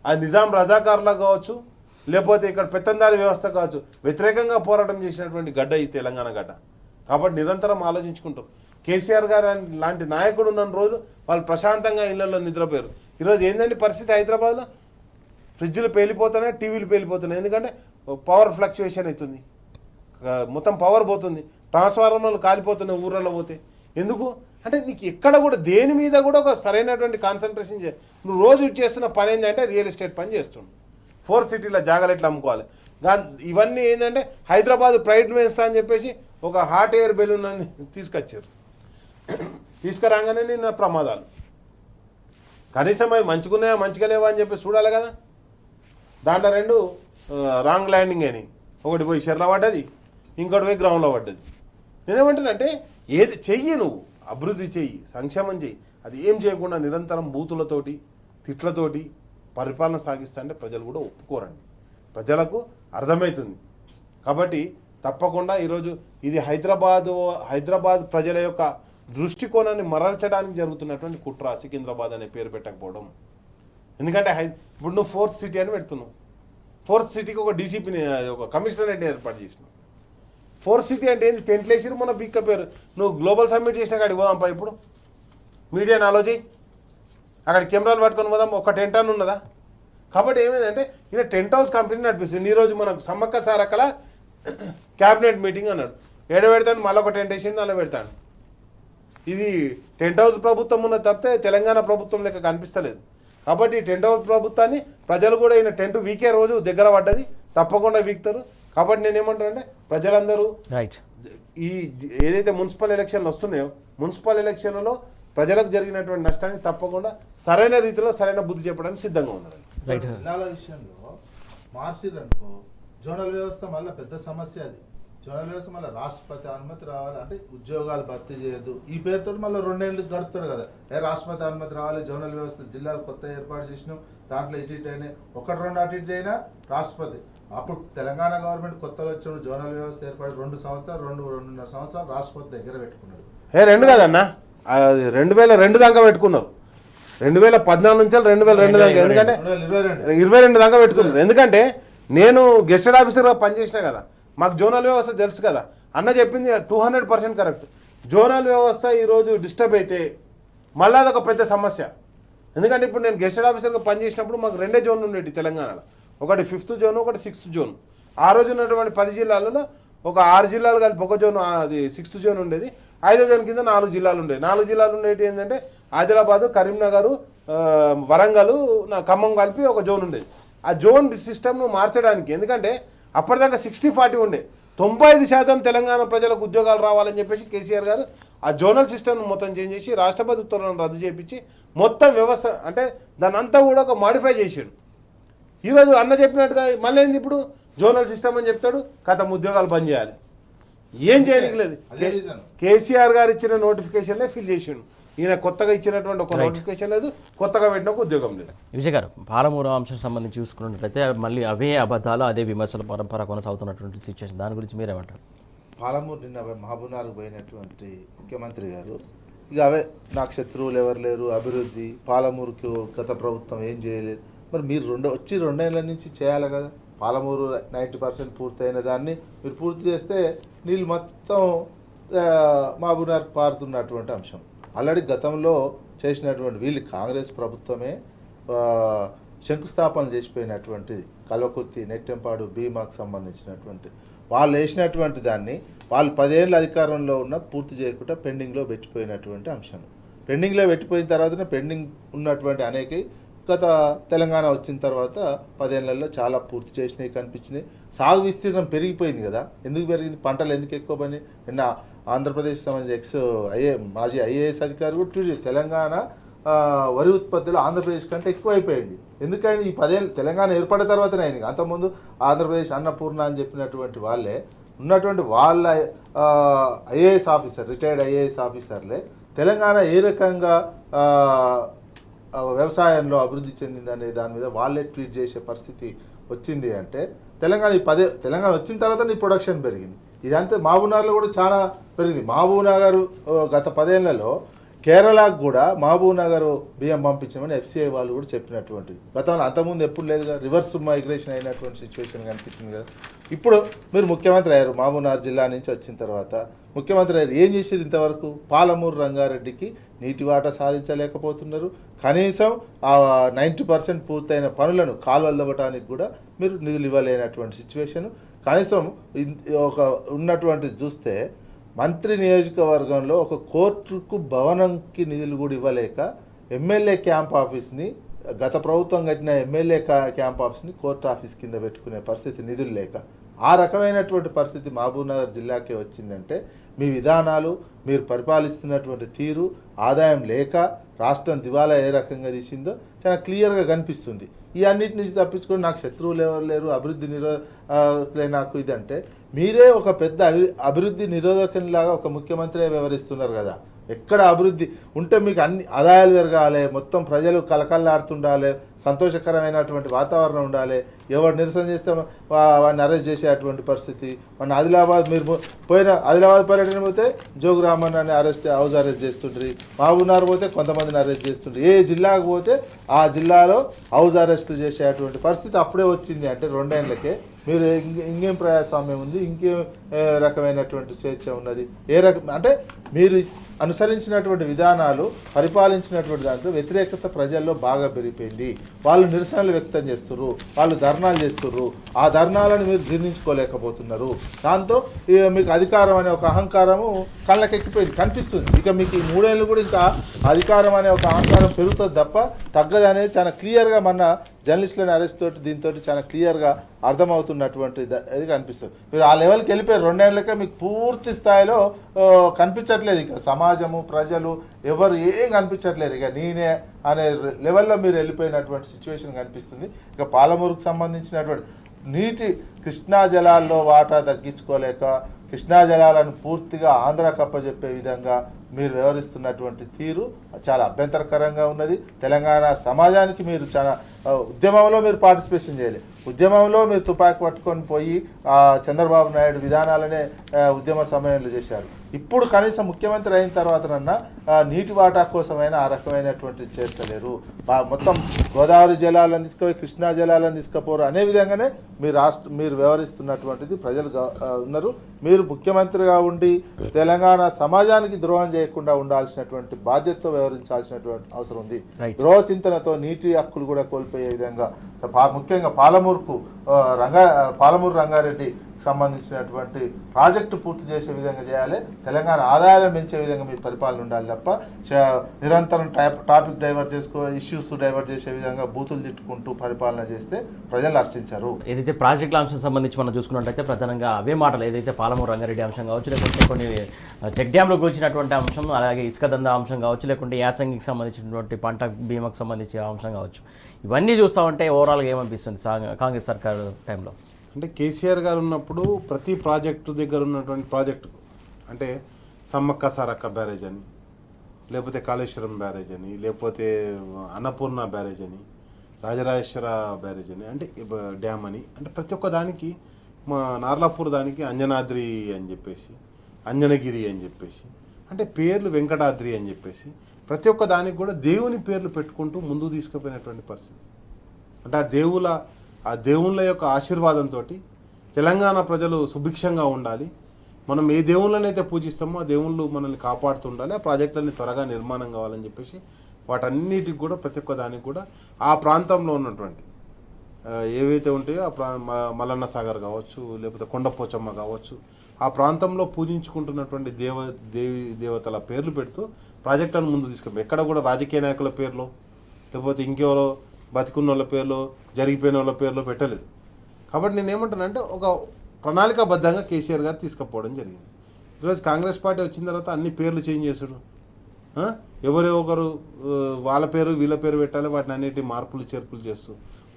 అది నిజాం రజాకారులా కావచ్చు, లేకపోతే ఇక్కడ పెత్తందారి వ్యవస్థ కావచ్చు, వ్యతిరేకంగా పోరాటం చేసినటువంటి గడ్డ ఈ తెలంగాణ గడ్డ. కాబట్టి నిరంతరం ఆలోచించుకుంటారు. కేసీఆర్ గారు లాంటి నాయకుడు ఉన్న రోజు వాళ్ళు ప్రశాంతంగా ఇళ్లలో నిద్రపోయారు. ఈరోజు ఏంటంటే పరిస్థితి హైదరాబాద్లో ఫ్రిడ్జ్లు పేలిపోతున్నాయి, టీవీలు పేలిపోతున్నాయి. ఎందుకంటే పవర్ ఫ్లక్చుయేషన్ అవుతుంది, మొత్తం పవర్ పోతుంది, ట్రాన్స్ఫార్మర్లు కాలిపోతున్నాయి ఊర్లలో పోతే. ఎందుకు అంటే నీకు ఎక్కడ కూడా దేని మీద కూడా ఒక సరైనటువంటి కాన్సన్ట్రేషన్ నువ్వు రోజు చేస్తున్న పని ఏంటంటే రియల్ ఎస్టేట్ పని చేస్తున్నావు. 4 సిటీలో జాగాలు ఎట్లా అమ్ముకోవాలి. ఇవన్నీ ఏంటంటే హైదరాబాద్ ప్రైడ్ వేస్తా అని చెప్పేసి ఒక హాట్ ఎయిర్ బెలూన్ అని తీసుకొచ్చారు. తీసుకురాగానే నిన్న ప్రమాదాలు. కనీసం అవి మంచిగున్నాయా మంచిగా లేవా అని చెప్పి చూడాలి కదా. దాంట్లో 2 రాంగ్ ల్యాండింగ్ అయినాయి. ఒకటి పోయి షెర్లో పడ్డది, ఇంకోటి పోయి గ్రౌండ్లో పడ్డది. నేనేమంటానంటే ఏది చెయ్యి, నువ్వు అభివృద్ధి చెయ్యి, సంక్షేమం చెయ్యి. అది ఏం చేయకుండా నిరంతరం బూతులతోటి తిట్లతోటి పరిపాలన సాగిస్తా అంటే ప్రజలు కూడా ఒప్పుకోరండి. ప్రజలకు అర్థమవుతుంది. కాబట్టి తప్పకుండా ఈరోజు ఇది హైదరాబాద్ ప్రజల యొక్క దృష్టికోణాన్ని మరల్చడానికి జరుగుతున్నటువంటి కుట్ర సికింద్రాబాద్ అనే పేరు పెట్టకపోవడం. ఎందుకంటే ఇప్పుడు నువ్వు 4th సిటీ అని పెడుతున్నావు. 4th సిటీకి ఒక డీసీపీని, ఒక కమిషనరేట్ని ఏర్పాటు చేసినావు. 4th సిటీ అంటే ఏంటి? టెంట్లు వేసిరు మన బిక్క పేరు. నువ్వు గ్లోబల్ సమ్మిట్ చేసిన కాడికి పోదాంపా. ఇప్పుడు మీడియాని ఆలోచి అక్కడ కెమెరాలు పట్టుకొని పోదాం. ఒక టెంట్ అని ఉన్నదా? కాబట్టి ఏమైందంటే ఈయన టెంట్ హౌస్ కంపెనీ నడిపిస్తుంది. ఈరోజు మనకు సమ్మక్క సారక్కల క్యాబినెట్ మీటింగ్ అన్నాడు. ఏడ పెడతాడు, మళ్ళీ ఒక టెంట్ వేసింది అలా పెడతాడు. ఇది టెంట్ హౌస్ ప్రభుత్వం ఉన్న తప్పితే తెలంగాణ ప్రభుత్వం లెక్క కనిపిస్తలేదు. కాబట్టి ఈ టెంట్ హౌస్ ప్రభుత్వాన్ని ప్రజలు కూడా ఈయన టెంట్ వీకే రోజు దగ్గర పడ్డది, తప్పకుండా వీక్తారు. కాబట్టి నేనేమంటానంటే ప్రజలందరూ ఈ ఏదైతే మున్సిపల్ ఎలక్షన్లు వస్తున్నాయో, మున్సిపల్ ఎలక్షన్లలో ప్రజలకు జరిగినటువంటి నష్టాన్ని తప్పకుండా సరైన రీతిలో సరైన బుద్ధి చెప్పడానికి సిద్ధంగా ఉన్నారు. జిల్లాల విషయంలో మార్చిరనుకో జోనల్ వ్యవస్థ మళ్ళీ పెద్ద సమస్య. అది జోనల్ వ్యవస్థ మళ్ళీ రాష్ట్రపతి అనుమతి రావాలి, అంటే ఉద్యోగాలు భర్తీ చేయొద్దు ఈ పేరుతో మళ్ళీ 2 ఏళ్ళు గడుపుతాడు కదా. రాష్ట్రపతి అనుమతి రావాలి, జోనల్ వ్యవస్థ జిల్లాలు కొత్త ఏర్పాటు చేసినాం, దాంట్లో ఇటు అయినాయి, 1-2 అటు ఇటు అయినా రాష్ట్రపతి. అప్పుడు తెలంగాణ గవర్నమెంట్ కొత్తలో వచ్చినప్పుడు జోనల్ వ్యవస్థ ఏర్పడి 2 సంవత్సరాలు 2.5 సంవత్సరాలు రాష్ట్రపతి దగ్గర పెట్టుకున్నాడు. 2 కాదన్నా, 2002 దాకా పెట్టుకున్నారు. 2014 నుంచి 2002 దాకా, ఎందుకంటే 22 దాకా పెట్టుకున్నారు. ఎందుకంటే నేను గెస్టెడ్ ఆఫీసర్గా పనిచేసినా కదా, మాకు జోనల్ వ్యవస్థ తెలుసు కదా. అన్న చెప్పింది 200% కరెక్ట్. జోనల్ వ్యవస్థ ఈరోజు డిస్టర్బ్ అయితే మళ్ళీ అదొక పెద్ద సమస్య. ఎందుకంటే ఇప్పుడు నేను గెస్టెడ్ ఆఫీసర్గా పనిచేసినప్పుడు మాకు 2 జోన్లు ఉండేవి తెలంగాణలో. ఒకటి 5th జోన్, ఒకటి 6th జోన్. ఆ రోజు ఉన్నటువంటి 10 జిల్లాలలో ఒక 6 జిల్లాలు కలిపి ఒక జోన్, అది 6th జోన్ ఉండేది. 5వ జోన్ కింద 4 జిల్లాలు ఉండేవి. 4 జిల్లాలు ఉండేవి ఏంటంటే ఆదిలాబాదు, కరీంనగర్, వరంగల్, ఖమ్మం కలిపి ఒక జోన్ ఉండేది. ఆ జోన్ సిస్టమ్ను మార్చడానికి, ఎందుకంటే అప్పటిదాకా 60-40 ఉండే, 95% తెలంగాణ ప్రజలకు ఉద్యోగాలు రావాలని చెప్పేసి కేసీఆర్ గారు ఆ జోనల్ సిస్టమ్ను మొత్తం చేంజ్ చేసి రాష్ట్రపతి ఉత్తర్వులను రద్దు చేయించి మొత్తం వ్యవస్థ అంటే దాన్ని అంతా కూడా ఒక మాడిఫై చేసాడు. ఈరోజు అన్న చెప్పినట్టుగా మళ్ళీ ఏంది ఇప్పుడు జోనల్ సిస్టమ్ అని చెప్తాడు, కథం ఉద్యోగాలు బంద్ చేయాలి. ఏం చేయలేదు. కేసీఆర్ గారు ఇచ్చిన నోటిఫికేషన్లే ఫిల్ చేసిండు. ఈయన కొత్తగా ఇచ్చినటువంటి ఒక నోటిఫికేషన్ లేదు, కొత్తగా పెట్టిన ఒక ఉద్యోగం లేదు. విజయ్ గారు, పాలమూరు అంశం సంబంధించి చూసుకున్నట్లయితే మళ్ళీ అవే అబద్ధాలు, అదే విమర్శల పరంపర కొనసాగుతున్నటువంటి సిచ్యువేషన్, దాని గురించి మీరేమంటారు? పాలమూరు నిన్న మహబూబ్నగర్కు పోయినటువంటి ముఖ్యమంత్రి గారు ఇక అవే నాకు శత్రువులు ఎవరు లేరు, అభివృద్ధి, పాలమూరుకు గత ప్రభుత్వం ఏం చేయలేదు. మరి మీరు 2 ఏళ్ళ నుంచి చేయాలి కదా. పాలమూరు 90% పూర్తయిన దాన్ని మీరు పూర్తి చేస్తే నీళ్ళు మొత్తం మహబూబ్నగర్ పారుతున్నటువంటి అంశం. ఆల్రెడీ గతంలో చేసినటువంటి వీళ్ళు కాంగ్రెస్ ప్రభుత్వమే శంకుస్థాపన చేసిపోయినటువంటిది కల్వకుర్తి, నెట్టెంపాడు, భీమాకు సంబంధించినటువంటి వాళ్ళు వేసినటువంటి దాన్ని వాళ్ళు 10 ఏళ్ళ అధికారంలో ఉన్న పూర్తి చేయకుండా పెండింగ్లో పెట్టిపోయినటువంటి అంశం. పెండింగ్లో పెట్టిపోయిన తర్వాతనే పెండింగ్ ఉన్నటువంటి అనేక గత తెలంగాణ వచ్చిన తర్వాత 10 ఏళ్లలో చాలా పూర్తి చేసినవి కనిపించినాయి. సాగు విస్తీర్ణం పెరిగిపోయింది కదా. ఎందుకు పెరిగింది? పంటలు ఎందుకు ఎక్కువ పని? నిన్న ఆంధ్రప్రదేశ్ సంబంధించి మాజీ ఐఏఎస్ అధికారి కూడా ట్వీట్ చేశారు, తెలంగాణ వరి ఉత్పత్తులు ఆంధ్రప్రదేశ్ కంటే ఎక్కువ అయిపోయింది. ఎందుకైంది? ఈ 10 ఏళ్ళు తెలంగాణ ఏర్పడిన తర్వాతనే అయింది. అంతకుముందు ఆంధ్రప్రదేశ్ అన్నపూర్ణ అని చెప్పినటువంటి వాళ్ళే ఉన్నటువంటి వాళ్ళ ఐఏఎస్ ఆఫీసర్, రిటైర్డ్ ఐఏఎస్ ఆఫీసర్లే తెలంగాణ ఏ రకంగా వ్యవసాయంలో అభివృద్ధి చెందిందనే దాని మీద వాళ్ళే ట్వీట్ చేసే పరిస్థితి వచ్చింది. అంటే తెలంగాణ వచ్చిన తర్వాత నీ ప్రొడక్షన్ పెరిగింది. ఇదంతా మహబూబ్నగర్లో కూడా చాలా పెరిగింది. మహబూబ్నగర్ గత 10 ఏళ్లలో కేరళకు కూడా మహబూబ్నగర్ బియ్యం పంపించామని FCI వాళ్ళు కూడా చెప్పినటువంటిది. గతంలో అంతకుముందు ఎప్పుడు లేదుగా, రివర్స్ మైగ్రేషన్ అయినటువంటి సిచ్యువేషన్ కనిపించింది కదా. ఇప్పుడు మీరు ముఖ్యమంత్రి అయ్యారు, మహబూబ్నగర్ జిల్లా నుంచి వచ్చిన తర్వాత ముఖ్యమంత్రి అయ్యారు. ఏం చేసేది ఇంతవరకు? పాలమూరు రంగారెడ్డికి నీటి వాటా సాధించలేకపోతున్నారు. కనీసం 90% పూర్తయిన పనులను కాలువలు తవ్వటానికి కూడా మీరు నిధులు ఇవ్వలేనటువంటి సిచ్యువేషన్. కనీసం ఉన్నటువంటిది చూస్తే మంత్రి నియోజకవర్గంలో ఒక కోర్టుకు భవనంకి నిధులు కూడా ఇవ్వలేక ఎమ్మెల్యే క్యాంప్ ఆఫీస్ని, గత ప్రభుత్వం కట్టిన ఎమ్మెల్యే క్యాంప్ ఆఫీస్ని కోర్టు ఆఫీస్ కింద పెట్టుకునే పరిస్థితి నిధులు లేక, ఆ రకమైనటువంటి పరిస్థితి మహబూబ్నగర్ జిల్లాకే వచ్చిందంటే మీ విధానాలు, మీరు పరిపాలిస్తున్నటువంటి తీరు, ఆదాయం లేక రాష్ట్రం దివాలా ఏ రకంగా తీసిందో చాలా క్లియర్గా కనిపిస్తుంది. ఈ అన్నిటి నుంచి తప్పించుకొని నాకు శత్రువులు ఎవరు లేరు, అభివృద్ధి నాకు ఇదంటే మీరే ఒక పెద్ద అభివృద్ధి నిరోధకంలాగా ఒక ముఖ్యమంత్రి వ్యవహరిస్తున్నారు కదా. ఎక్కడ అభివృద్ధి ఉంటే మీకు అన్ని ఆదాయాలు పెరగాలి, మొత్తం ప్రజలు కలకల్లాడుతుండాలి, సంతోషకరమైనటువంటి వాతావరణం ఉండాలి. ఎవరు నిరసన చేస్తే వాడిని అరెస్ట్ చేసేటువంటి పరిస్థితి. మన ఆదిలాబాద్, మీరు పోయిన ఆదిలాబాద్ పర్యటన పోతే జోగురామన్ అని హౌస్ అరెస్ట్ చేస్తుండ్రి, మహబూబ్నగర్ పోతే కొంతమందిని అరెస్ట్ చేస్తుండ్రి. ఏ జిల్లాకు పోతే ఆ జిల్లాలో హౌస్ అరెస్టులు చేసేటువంటి పరిస్థితి అప్పుడే వచ్చింది. అంటే 2 ఏళ్లకే మీరు ఇంకేం ప్రజాస్వామ్యం ఉంది, ఇంకేం రకమైనటువంటి స్వేచ్ఛ ఉన్నది? అంటే మీరు అనుసరించినటువంటి విధానాలు, పరిపాలించినటువంటి దాంట్లో వ్యతిరేకత ప్రజల్లో బాగా పెరిగిపోయింది. వాళ్ళు నిరసనలు వ్యక్తం చేస్తున్నారు, వాళ్ళు ధర్నాలు చేస్తున్నారు. ఆ ధర్నాలను మీరు జీర్ణించుకోలేకపోతున్నారు. దాంతో మీకు అధికారం అనే ఒక అహంకారము కళ్ళకెక్కిపోయింది, కనిపిస్తుంది. ఇక మీకు ఈ 3 ఏళ్ళు కూడా ఇంకా అధికారం అనే ఒక అహంకారం పెరుగుతుంది తప్ప తగ్గదు అనేది చాలా క్లియర్గా మన జర్నలిస్టులను అరెస్ట్ తోటి దీంతో చాలా క్లియర్గా అర్థమవుతున్నటువంటి ఇది కనిపిస్తుంది. మీరు ఆ లెవెల్కి వెళ్ళిపోయారు. 2 ఏళ్ళకే మీకు పూర్తి స్థాయిలో కనిపించట్లేదు. ఇక సమాజము, ప్రజలు ఎవరు ఏం కనిపించట్లేదు. ఇక నేనే అనే లెవెల్లో మీరు వెళ్ళిపోయినటువంటి సిచ్యువేషన్ కనిపిస్తుంది. ఇక పాలమూరుకు సంబంధించినటువంటి కృష్ణా జలాల్లో వాటా తగ్గించుకోలేక కృష్ణా జలాలను పూర్తిగా ఆంధ్రాకు అప్పజెప్పే విధంగా మీరు వ్యవహరిస్తున్నటువంటి తీరు చాలా అభ్యంతరకరంగా ఉన్నది. తెలంగాణ సమాజానికి మీరు చాలా ఉద్యమంలో మీరు పార్టిసిపేషన్ చేయాలి. ఉద్యమంలో మీరు తుపాకీ పట్టుకొని పోయి చంద్రబాబు నాయుడు విధానాలనే ఉద్యమ సమయంలో చేశారు. ఇప్పుడు కనీసం ముఖ్యమంత్రి అయిన తర్వాతనన్నా నీటి వాటా కోసమైనా ఆ రకమైనటువంటి చేస్తలేరు. మొత్తం గోదావరి జలాలను తీసుకుపోయి కృష్ణా జలాలను తీసుకుపోరు అనే విధంగానే మీరు వ్యవహరిస్తున్నటువంటిది ప్రజలు ఉన్నారు. మీరు ముఖ్యమంత్రిగా ఉండి తెలంగాణ సమాజానికి ద్రోహం చేయకుండా ఉండాల్సినటువంటి బాధ్యతతో వ్యవహరించాల్సినటువంటి అవసరం ఉంది. ద్రోహ చింతనతో నీటి హక్కులు కూడా కోల్పోయే విధంగా ముఖ్యంగా పాలమూరు రంగారెడ్డి సంబంధించినటువంటి ప్రాజెక్టు పూర్తి చేసే విధంగా చేయాలి. తెలంగాణ ఆదాయాలను పెంచే విధంగా మీ పరిపాలన ఉండాలి తప్ప నిరంతరం టాపిక్ డైవర్ట్ ఇష్యూస్ డైవర్ట్ చేసే విధంగా బూతులు తిట్టుకుంటూ పరిపాలన చేస్తే ప్రజలు హర్షించారు. ఏదైతే ప్రాజెక్టుల అంశం సంబంధించి మనం చూసుకున్నట్టయితే ప్రధానంగా అవే మాటలు, ఏదైతే పాలమూరు రంగారెడ్డి అంశం కావచ్చు, లేకుంటే కొన్ని చెక్ డ్యాంలో కూర్చున్నటువంటి అంశం, అలాగే ఇసుక దందా అంశం కావచ్చు, లేకుంటే యాసంగికి సంబంధించినటువంటి పంట బీమాకు సంబంధించిన అంశం కావచ్చు, ఇవన్నీ చూస్తూ ఉంటే ఓవరాల్గా ఏమనిపిస్తుంది కాంగ్రెస్ సర్కారు టైంలో? అంటే కేసీఆర్ గారు ఉన్నప్పుడు ప్రతి ప్రాజెక్టు దగ్గర ఉన్నటువంటి ప్రాజెక్టు అంటే సమ్మక్క సారక్క బ్యారేజ్ అని, లేకపోతే కాళేశ్వరం బ్యారేజ్ అని, లేకపోతే అన్నపూర్ణ బ్యారేజ్ అని, రాజరాజేశ్వర బ్యారేజ్ అని, అంటే డ్యామ్ అని, అంటే ప్రతి ఒక్క దానికి మా నార్లాపూర్ దానికి అంజనాద్రి అని చెప్పేసి, అంజనగిరి అని చెప్పేసి, అంటే పేర్లు వెంకటాద్రి అని చెప్పేసి ప్రతి ఒక్క దానికి కూడా దేవుని పేర్లు పెట్టుకుంటూ ముందుకు తీసుకుపోయినటువంటి పరిస్థితి. అంటే ఆ దేవుళ్ళ యొక్క ఆశీర్వాదంతో తెలంగాణ ప్రజలు సుభిక్షంగా ఉండాలి, మనం ఏ దేవుళ్ళని అయితే పూజిస్తామో ఆ దేవుళ్ళు మనల్ని కాపాడుతుండాలి, ఆ ప్రాజెక్టులన్నీ త్వరగా నిర్మాణం కావాలని చెప్పేసి వాటన్నిటికి కూడా ప్రతి ఒక్క దానికి కూడా ఆ ప్రాంతంలో ఉన్నటువంటి ఏవైతే ఉంటాయో మల్లన్న సాగర్ కావచ్చు, లేకపోతే కొండపోచమ్మ కావచ్చు, ఆ ప్రాంతంలో పూజించుకుంటున్నటువంటి దేవతల పేర్లు పెడుతూ ప్రాజెక్టులను ముందు తీసుకెళ్ళి ఎక్కడ కూడా రాజకీయ నాయకుల పేర్లు లేకపోతే ఇంకెవరో బతికున్న వాళ్ళ పేర్లు జరిగిపోయిన వాళ్ళ పేర్లు పెట్టలేదు. కాబట్టి నేను ఏమంటానంటే ఒక ప్రణాళికాబద్ధంగా కేసీఆర్ గారు తీసుకుపోవడం జరిగింది. ఈరోజు కాంగ్రెస్ పార్టీ వచ్చిన తర్వాత అన్ని పేర్లు చేంజ్ చేసాడు. ఎవరో ఒకరు వాళ్ళ పేరు వీళ్ళ పేరు పెట్టాలి, వాటిని అన్నిటి మార్పులు చేర్పులు చేస్తూ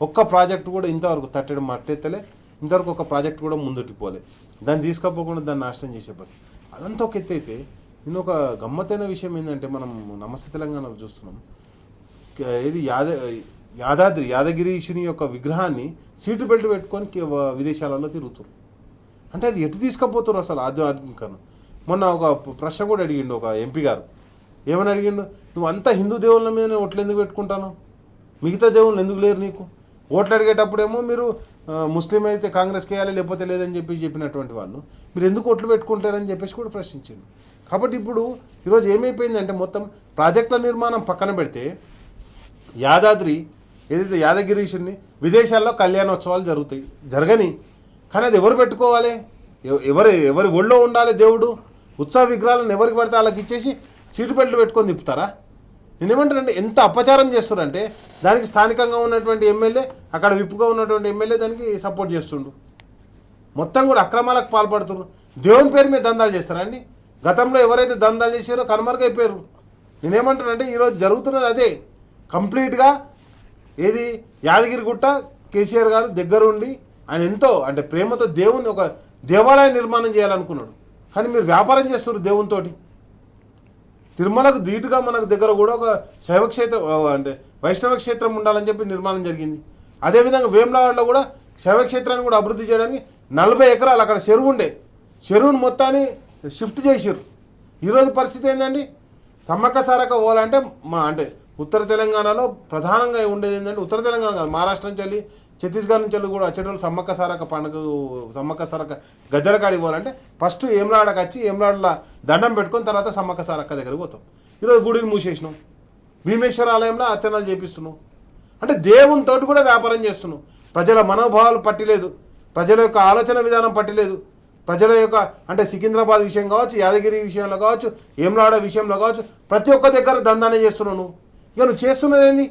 ఒక్క ప్రాజెక్టు కూడా ఇంతవరకు తట్టడం మట్టెత్తలే, ఇంతవరకు ఒక ప్రాజెక్ట్ కూడా ముందుకు పోలే. దాన్ని తీసుకపోకుండా దాన్ని నాశనం చేసే పరిస్థితి. అదంతా ఒక ఎత్తు అయితే నేను ఒక గమ్మత్తైన విషయం ఏంటంటే మనం నమస్తే తెలంగాణలో చూస్తున్నాం, ఇది యాదగిరీశుని యొక్క విగ్రహాన్ని సీటు బెల్ట్ పెట్టుకొని విదేశాలలో తిరుగుతారు. అంటే అది ఎటు తీసుకుపోతారు అసలు ఆధ్యాత్మికను. మొన్న ఒక ప్రశ్న కూడా అడిగిండు ఒక ఎంపీ గారు, ఏమని అడిగిండు, నువ్వు అంతా హిందూ దేవుళ్ళ మీద ఓట్లు ఎందుకు పెట్టుకుంటాను, మిగతా దేవుళ్ళు ఎందుకు లేరు నీకు? ఓట్లు అడిగేటప్పుడేమో మీరు ముస్లిం అయితే కాంగ్రెస్కి వేయాలి లేకపోతే లేదని చెప్పినటువంటి వాళ్ళు మీరు ఎందుకు ఓట్లు పెట్టుకుంటారని చెప్పేసి కూడా ప్రశ్నించారు. కాబట్టి ఇప్పుడు ఈరోజు ఏమైపోయిందంటే మొత్తం ప్రాజెక్టుల నిర్మాణం పక్కన పెడితే ఏదైతే యాదగిరీశుని విదేశాల్లో కళ్యాణోత్సవాలు జరగని, కానీ అది ఎవరు పెట్టుకోవాలి, ఎవరి ఒళ్ళో ఉండాలి దేవుడు? ఉత్సవ విగ్రహాలను ఎవరికి పడితే వాళ్ళకి ఇచ్చేసి సీటు బెల్ట్ పెట్టుకొని తిప్పుతారా? నేనేమంటానంటే ఎంత అపచారం చేస్తున్నారంటే దానికి స్థానికంగా ఉన్నటువంటి ఎమ్మెల్యే, అక్కడ విప్పుగా ఉన్నటువంటి ఎమ్మెల్యే దానికి సపోర్ట్ చేస్తుండు. మొత్తం కూడా అక్రమాలకు పాల్పడుతున్నారు. దేవుని పేరు మీద దందాలు చేస్తారా అండి? గతంలో ఎవరైతే దందాలు చేశారో కనుమరుగైపోయారు. నేనేమంటానంటే ఈరోజు జరుగుతున్నది అదే. కంప్లీట్గా ఏది యాదగిరిగుట్ట కేసీఆర్ గారు దగ్గరుండి ఆయన ఎంతో అంటే ప్రేమతో దేవుని ఒక దేవాలయం నిర్మాణం చేయాలనుకున్నాడు, కానీ మీరు వ్యాపారం చేస్తున్నారు దేవునితో. తిరుమలకు ధీటుగా మనకు దగ్గర కూడా ఒక శైవక్షేత్రం అంటే వైష్ణవ క్షేత్రం ఉండాలని చెప్పి నిర్మాణం జరిగింది. అదేవిధంగా వేములవాడలో కూడా శైవక్షేత్రాన్ని కూడా అభివృద్ధి చేయడానికి 40 ఎకరాలు అక్కడ చెరువు ఉండే, చెరువును మొత్తాన్ని షిఫ్ట్ చేసారు. ఈరోజు పరిస్థితి ఏంటండి, సమ్మక్క సారక్క పోవాలంటే అంటే ఉత్తర తెలంగాణలో ప్రధానంగా ఉండేది ఏంటంటే, ఉత్తర తెలంగాణ కాదు మహారాష్ట్ర నుంచి వెళ్ళి ఛత్తీస్గఢ్ నుంచి వెళ్ళి కూడా వచ్చేటోళ్ళు సమ్మక్క సారక్క పండుగ సమ్మక్క సారక్క గద్దెల కాడికి పోవాలంటే ఫస్ట్ ఏమలాడకి వచ్చి ఏమలాడలో దండం పెట్టుకొని తర్వాత సమ్మక్క సారక్క దగ్గరికి పోతాం. ఈరోజు గుడిని మూసేసినాం, భీమేశ్వర ఆలయంలో అర్చనలు చేపిస్తున్నాం. అంటే దేవునితో కూడా వ్యాపారం చేస్తున్నాం. ప్రజల మనోభావాలు పట్టిలేదు, ప్రజల యొక్క ఆలోచన విధానం పట్టిలేదు, ప్రజల యొక్క అంటే సికింద్రాబాద్ విషయం కావచ్చు, యాదగిరి విషయంలో కావచ్చు, ఏమలాడ విషయంలో కావచ్చు, ప్రతి ఒక్క దగ్గర దందానే చేస్తున్నావు నువ్వు. ఇక నువ్వు చేస్తున్నది ఏంది?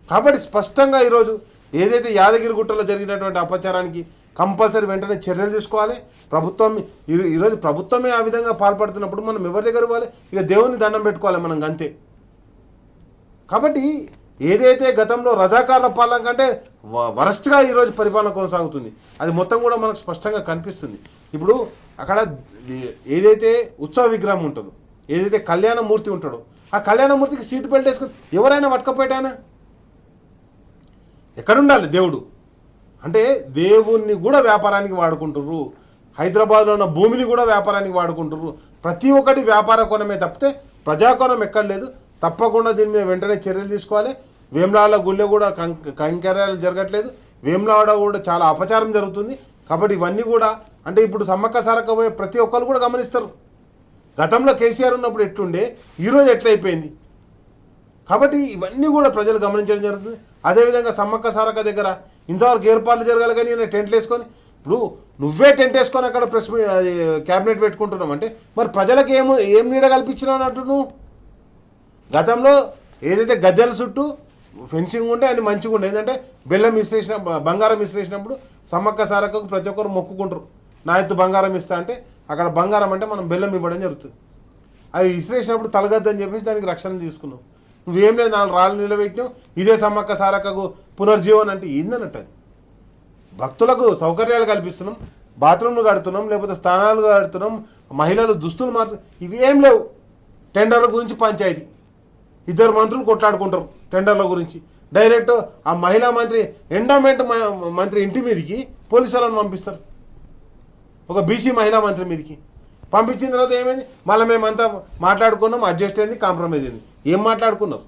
కాబట్టి స్పష్టంగా ఈరోజు ఏదైతే యాదగిరిగుట్టలో జరిగినటువంటి అపచారానికి కంపల్సరీ వెంటనే చర్యలు తీసుకోవాలి ప్రభుత్వం. ఈరోజు ప్రభుత్వమే ఆ విధంగా పాల్పడుతున్నప్పుడు మనం ఎవరి దగ్గర పోవాలి? ఇక దేవుని దండం పెట్టుకోవాలి మనం అంతే. కాబట్టి ఏదైతే గతంలో రజాకార్ల పాలన కంటే వరస్ట్గా ఈరోజు పరిపాలన కొనసాగుతుంది, అది మొత్తం కూడా మనకు స్పష్టంగా కనిపిస్తుంది. ఇప్పుడు అక్కడ ఏదైతే ఉత్సవ విగ్రహం ఉంటుందో, ఏదైతే కళ్యాణమూర్తి ఉంటాడో, ఆ కళ్యాణమూర్తికి సీటు బెల్ట్ వేసుకుని ఎవరైనా పట్టుకపోయానా? ఎక్కడుండాలి దేవుడు? అంటే దేవుణ్ణి కూడా వ్యాపారానికి వాడుకుంటుర్రు, హైదరాబాద్లో ఉన్న భూమిని కూడా వ్యాపారానికి వాడుకుంటుర్రు. ప్రతి ఒక్కటి వ్యాపార కోణమే తప్పితే ప్రజాకోణం ఎక్కడ లేదు. తప్పకుండా దీని మీద వెంటనే చర్యలు తీసుకోవాలి. వేములవాడ గుళ్ళో కూడా కైంకర్యాలు జరగట్లేదు, వేములవాడ కూడా చాలా అపచారం జరుగుతుంది. కాబట్టి ఇవన్నీ కూడా అంటే ఇప్పుడు సమ్మక్క సారక్క పోయే ప్రతి ఒక్కరు కూడా గమనిస్తారు. గతంలో కేసీఆర్ ఉన్నప్పుడు ఎట్లుండే, ఈరోజు ఎట్లయిపోయింది. కాబట్టి ఇవన్నీ కూడా ప్రజలు గమనించడం జరుగుతుంది. అదేవిధంగా సమ్మక్క సారక్క దగ్గర ఇంతవరకు ఏర్పాట్లు జరగాలి, కానీ నేను టెంట్లు వేసుకొని ఇప్పుడు నువ్వే టెంట్ వేసుకొని అక్కడ ప్రెస్ క్యాబినెట్ పెట్టుకుంటున్నావు అంటే మరి ప్రజలకు ఏం నీడ కల్పించినావు అన్నట్టు నువ్వు. గతంలో ఏదైతే గద్దెల చుట్టూ ఫెన్సింగ్ ఉంటే అది మంచిగా ఉండే, ఏంటంటే బెల్లం ఇసిరేసిన బంగారం ఇసిరేసినప్పుడు సమ్మక్క సారక్కకు ప్రతి ఒక్కరు మొక్కుకుంటారు, నా ఎత్తు బంగారం ఇస్తా అంటే అక్కడ బంగారం అంటే మనం బెల్లం ఇవ్వడం జరుగుతుంది. అవి ఇసిరేసినప్పుడు తలగద్దని చెప్పేసి దానికి రక్షణ తీసుకున్నావు. నువ్వేం లేదు 4 రాళ్ళు నిలబెట్టినావు, ఇదే సమ్మక్క సారక్కకు పునర్జీవన్ అంటే ఏందన్నట్టు. అది భక్తులకు సౌకర్యాలు కల్పిస్తున్నాం, బాత్రూమ్లు కడుతున్నాం, లేకపోతే స్థానాలు కడుతున్నాం, మహిళలు దుస్తులు మార్చు, ఇవేం లేవు. టెండర్ల గురించి పంచాయతీ, 2 మంత్రులు కొట్లాడుకుంటారు టెండర్ల గురించి. డైరెక్ట్ ఆ మహిళా మంత్రి ఎండోమెంట్ మంత్రి ఇంటి మీదకి పోలీసు వాళ్ళని పంపిస్తారు, ఒక బీసీ మహిళా మంత్రి మీదకి పంపించిన తర్వాత ఏమైంది, మళ్ళీ మేమంతా మాట్లాడుకున్నాం, అడ్జస్ట్ అయింది, కాంప్రమైజ్ అయింది. ఏం మాట్లాడుకున్నారు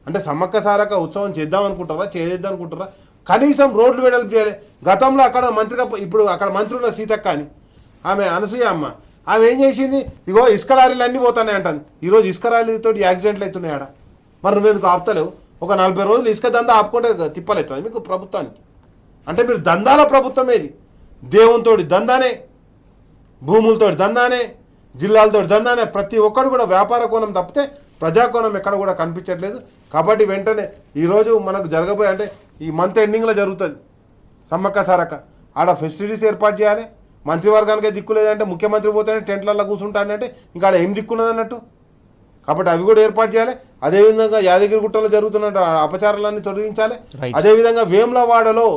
అంటే సమ్మక్క సారక్క ఉత్సవం చేద్దాం అనుకుంటారా, చేద్దాం అనుకుంటారా? కనీసం రోడ్లు వెడల్పు చేయాలి. గతంలో అక్కడ మంత్రిగా ఇప్పుడు అక్కడ మంత్రి ఉన్న సీతక్క అని ఆమె అనసూయ అమ్మ, ఆమె ఏం చేసింది, ఇగో ఇసుక లారీలు అన్నీ పోతానే అంటుంది. ఈరోజు ఇసుక లారీలతో యాక్సిడెంట్లు అవుతున్నాయి ఆడ. మరి నువ్వెందుకు ఆపుతలేవు? ఒక 40 రోజులు ఇసుక దందా ఆపుకుంటే తిప్పలేస్తుంది మీకు ప్రభుత్వానికి. అంటే మీరు దందాల ప్రభుత్వం ఏది? దేవునితోటి దందానే, భూములతోటి దందానే, జిల్లాలతోటి దందానే. ప్రతి ఒక్కరు కూడా వ్యాపార కోణం తప్పితే ప్రజాకోణం ఎక్కడ కూడా కనిపించట్లేదు. కాబట్టి వెంటనే ఈరోజు మనకు జరగబోయే, అంటే ఈ మంత్ ఎండింగ్లో జరుగుతుంది సమ్మక్క సారక్క, ఆడ ఫెసిలిటీస్ ఏర్పాటు చేయాలి. మంత్రివర్గానికే దిక్కు లేదంటే ముఖ్యమంత్రి పోతేనే టెంట్లలో కూర్చుంటానంటే ఇంకా ఆడ ఏం దిక్కున్నది అన్నట్టు. కాబట్టి అవి కూడా ఏర్పాటు చేయాలి. అదేవిధంగా యాదగిరిగుట్టలో జరుగుతున్న అపచారాలన్నీ తొలగించాలి. అదేవిధంగా వేములవాడలో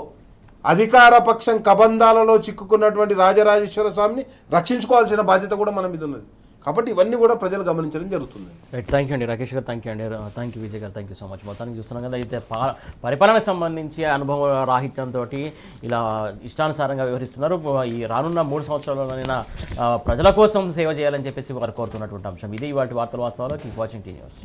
అధికార పక్షం కబంధాలలో చిక్కుకున్నటువంటి రాజరాజేశ్వర స్వామిని రక్షించుకోవాల్సిన బాధ్యత కూడా మన మీద ఉన్నది. కాబట్టి ఇవన్నీ కూడా ప్రజలు గమనించడం జరుగుతుంది. రైట్, థ్యాంక్ యూ అండి రాకేష్ గారు, థ్యాంక్ యూ అండి, థ్యాంక్ యూ విజయ్ గారు, థ్యాంక్ యూ సో మచ్. మొత్తానికి చూస్తున్నాం కదా, అయితే పరిపాలనకు సంబంధించి అనుభవ రాహిత్యంతో ఇలా ఇష్టానుసారంగా వ్యవహరిస్తున్నారు. ఈ రానున్న 3 సంవత్సరాలైనా ప్రజల కోసం సేవ చేయాలని చెప్పేసి వారు కోరుతున్నటువంటి అంశం ఇది. వాటి వార్తలు వాస్తవాలు. Keep watching tea news.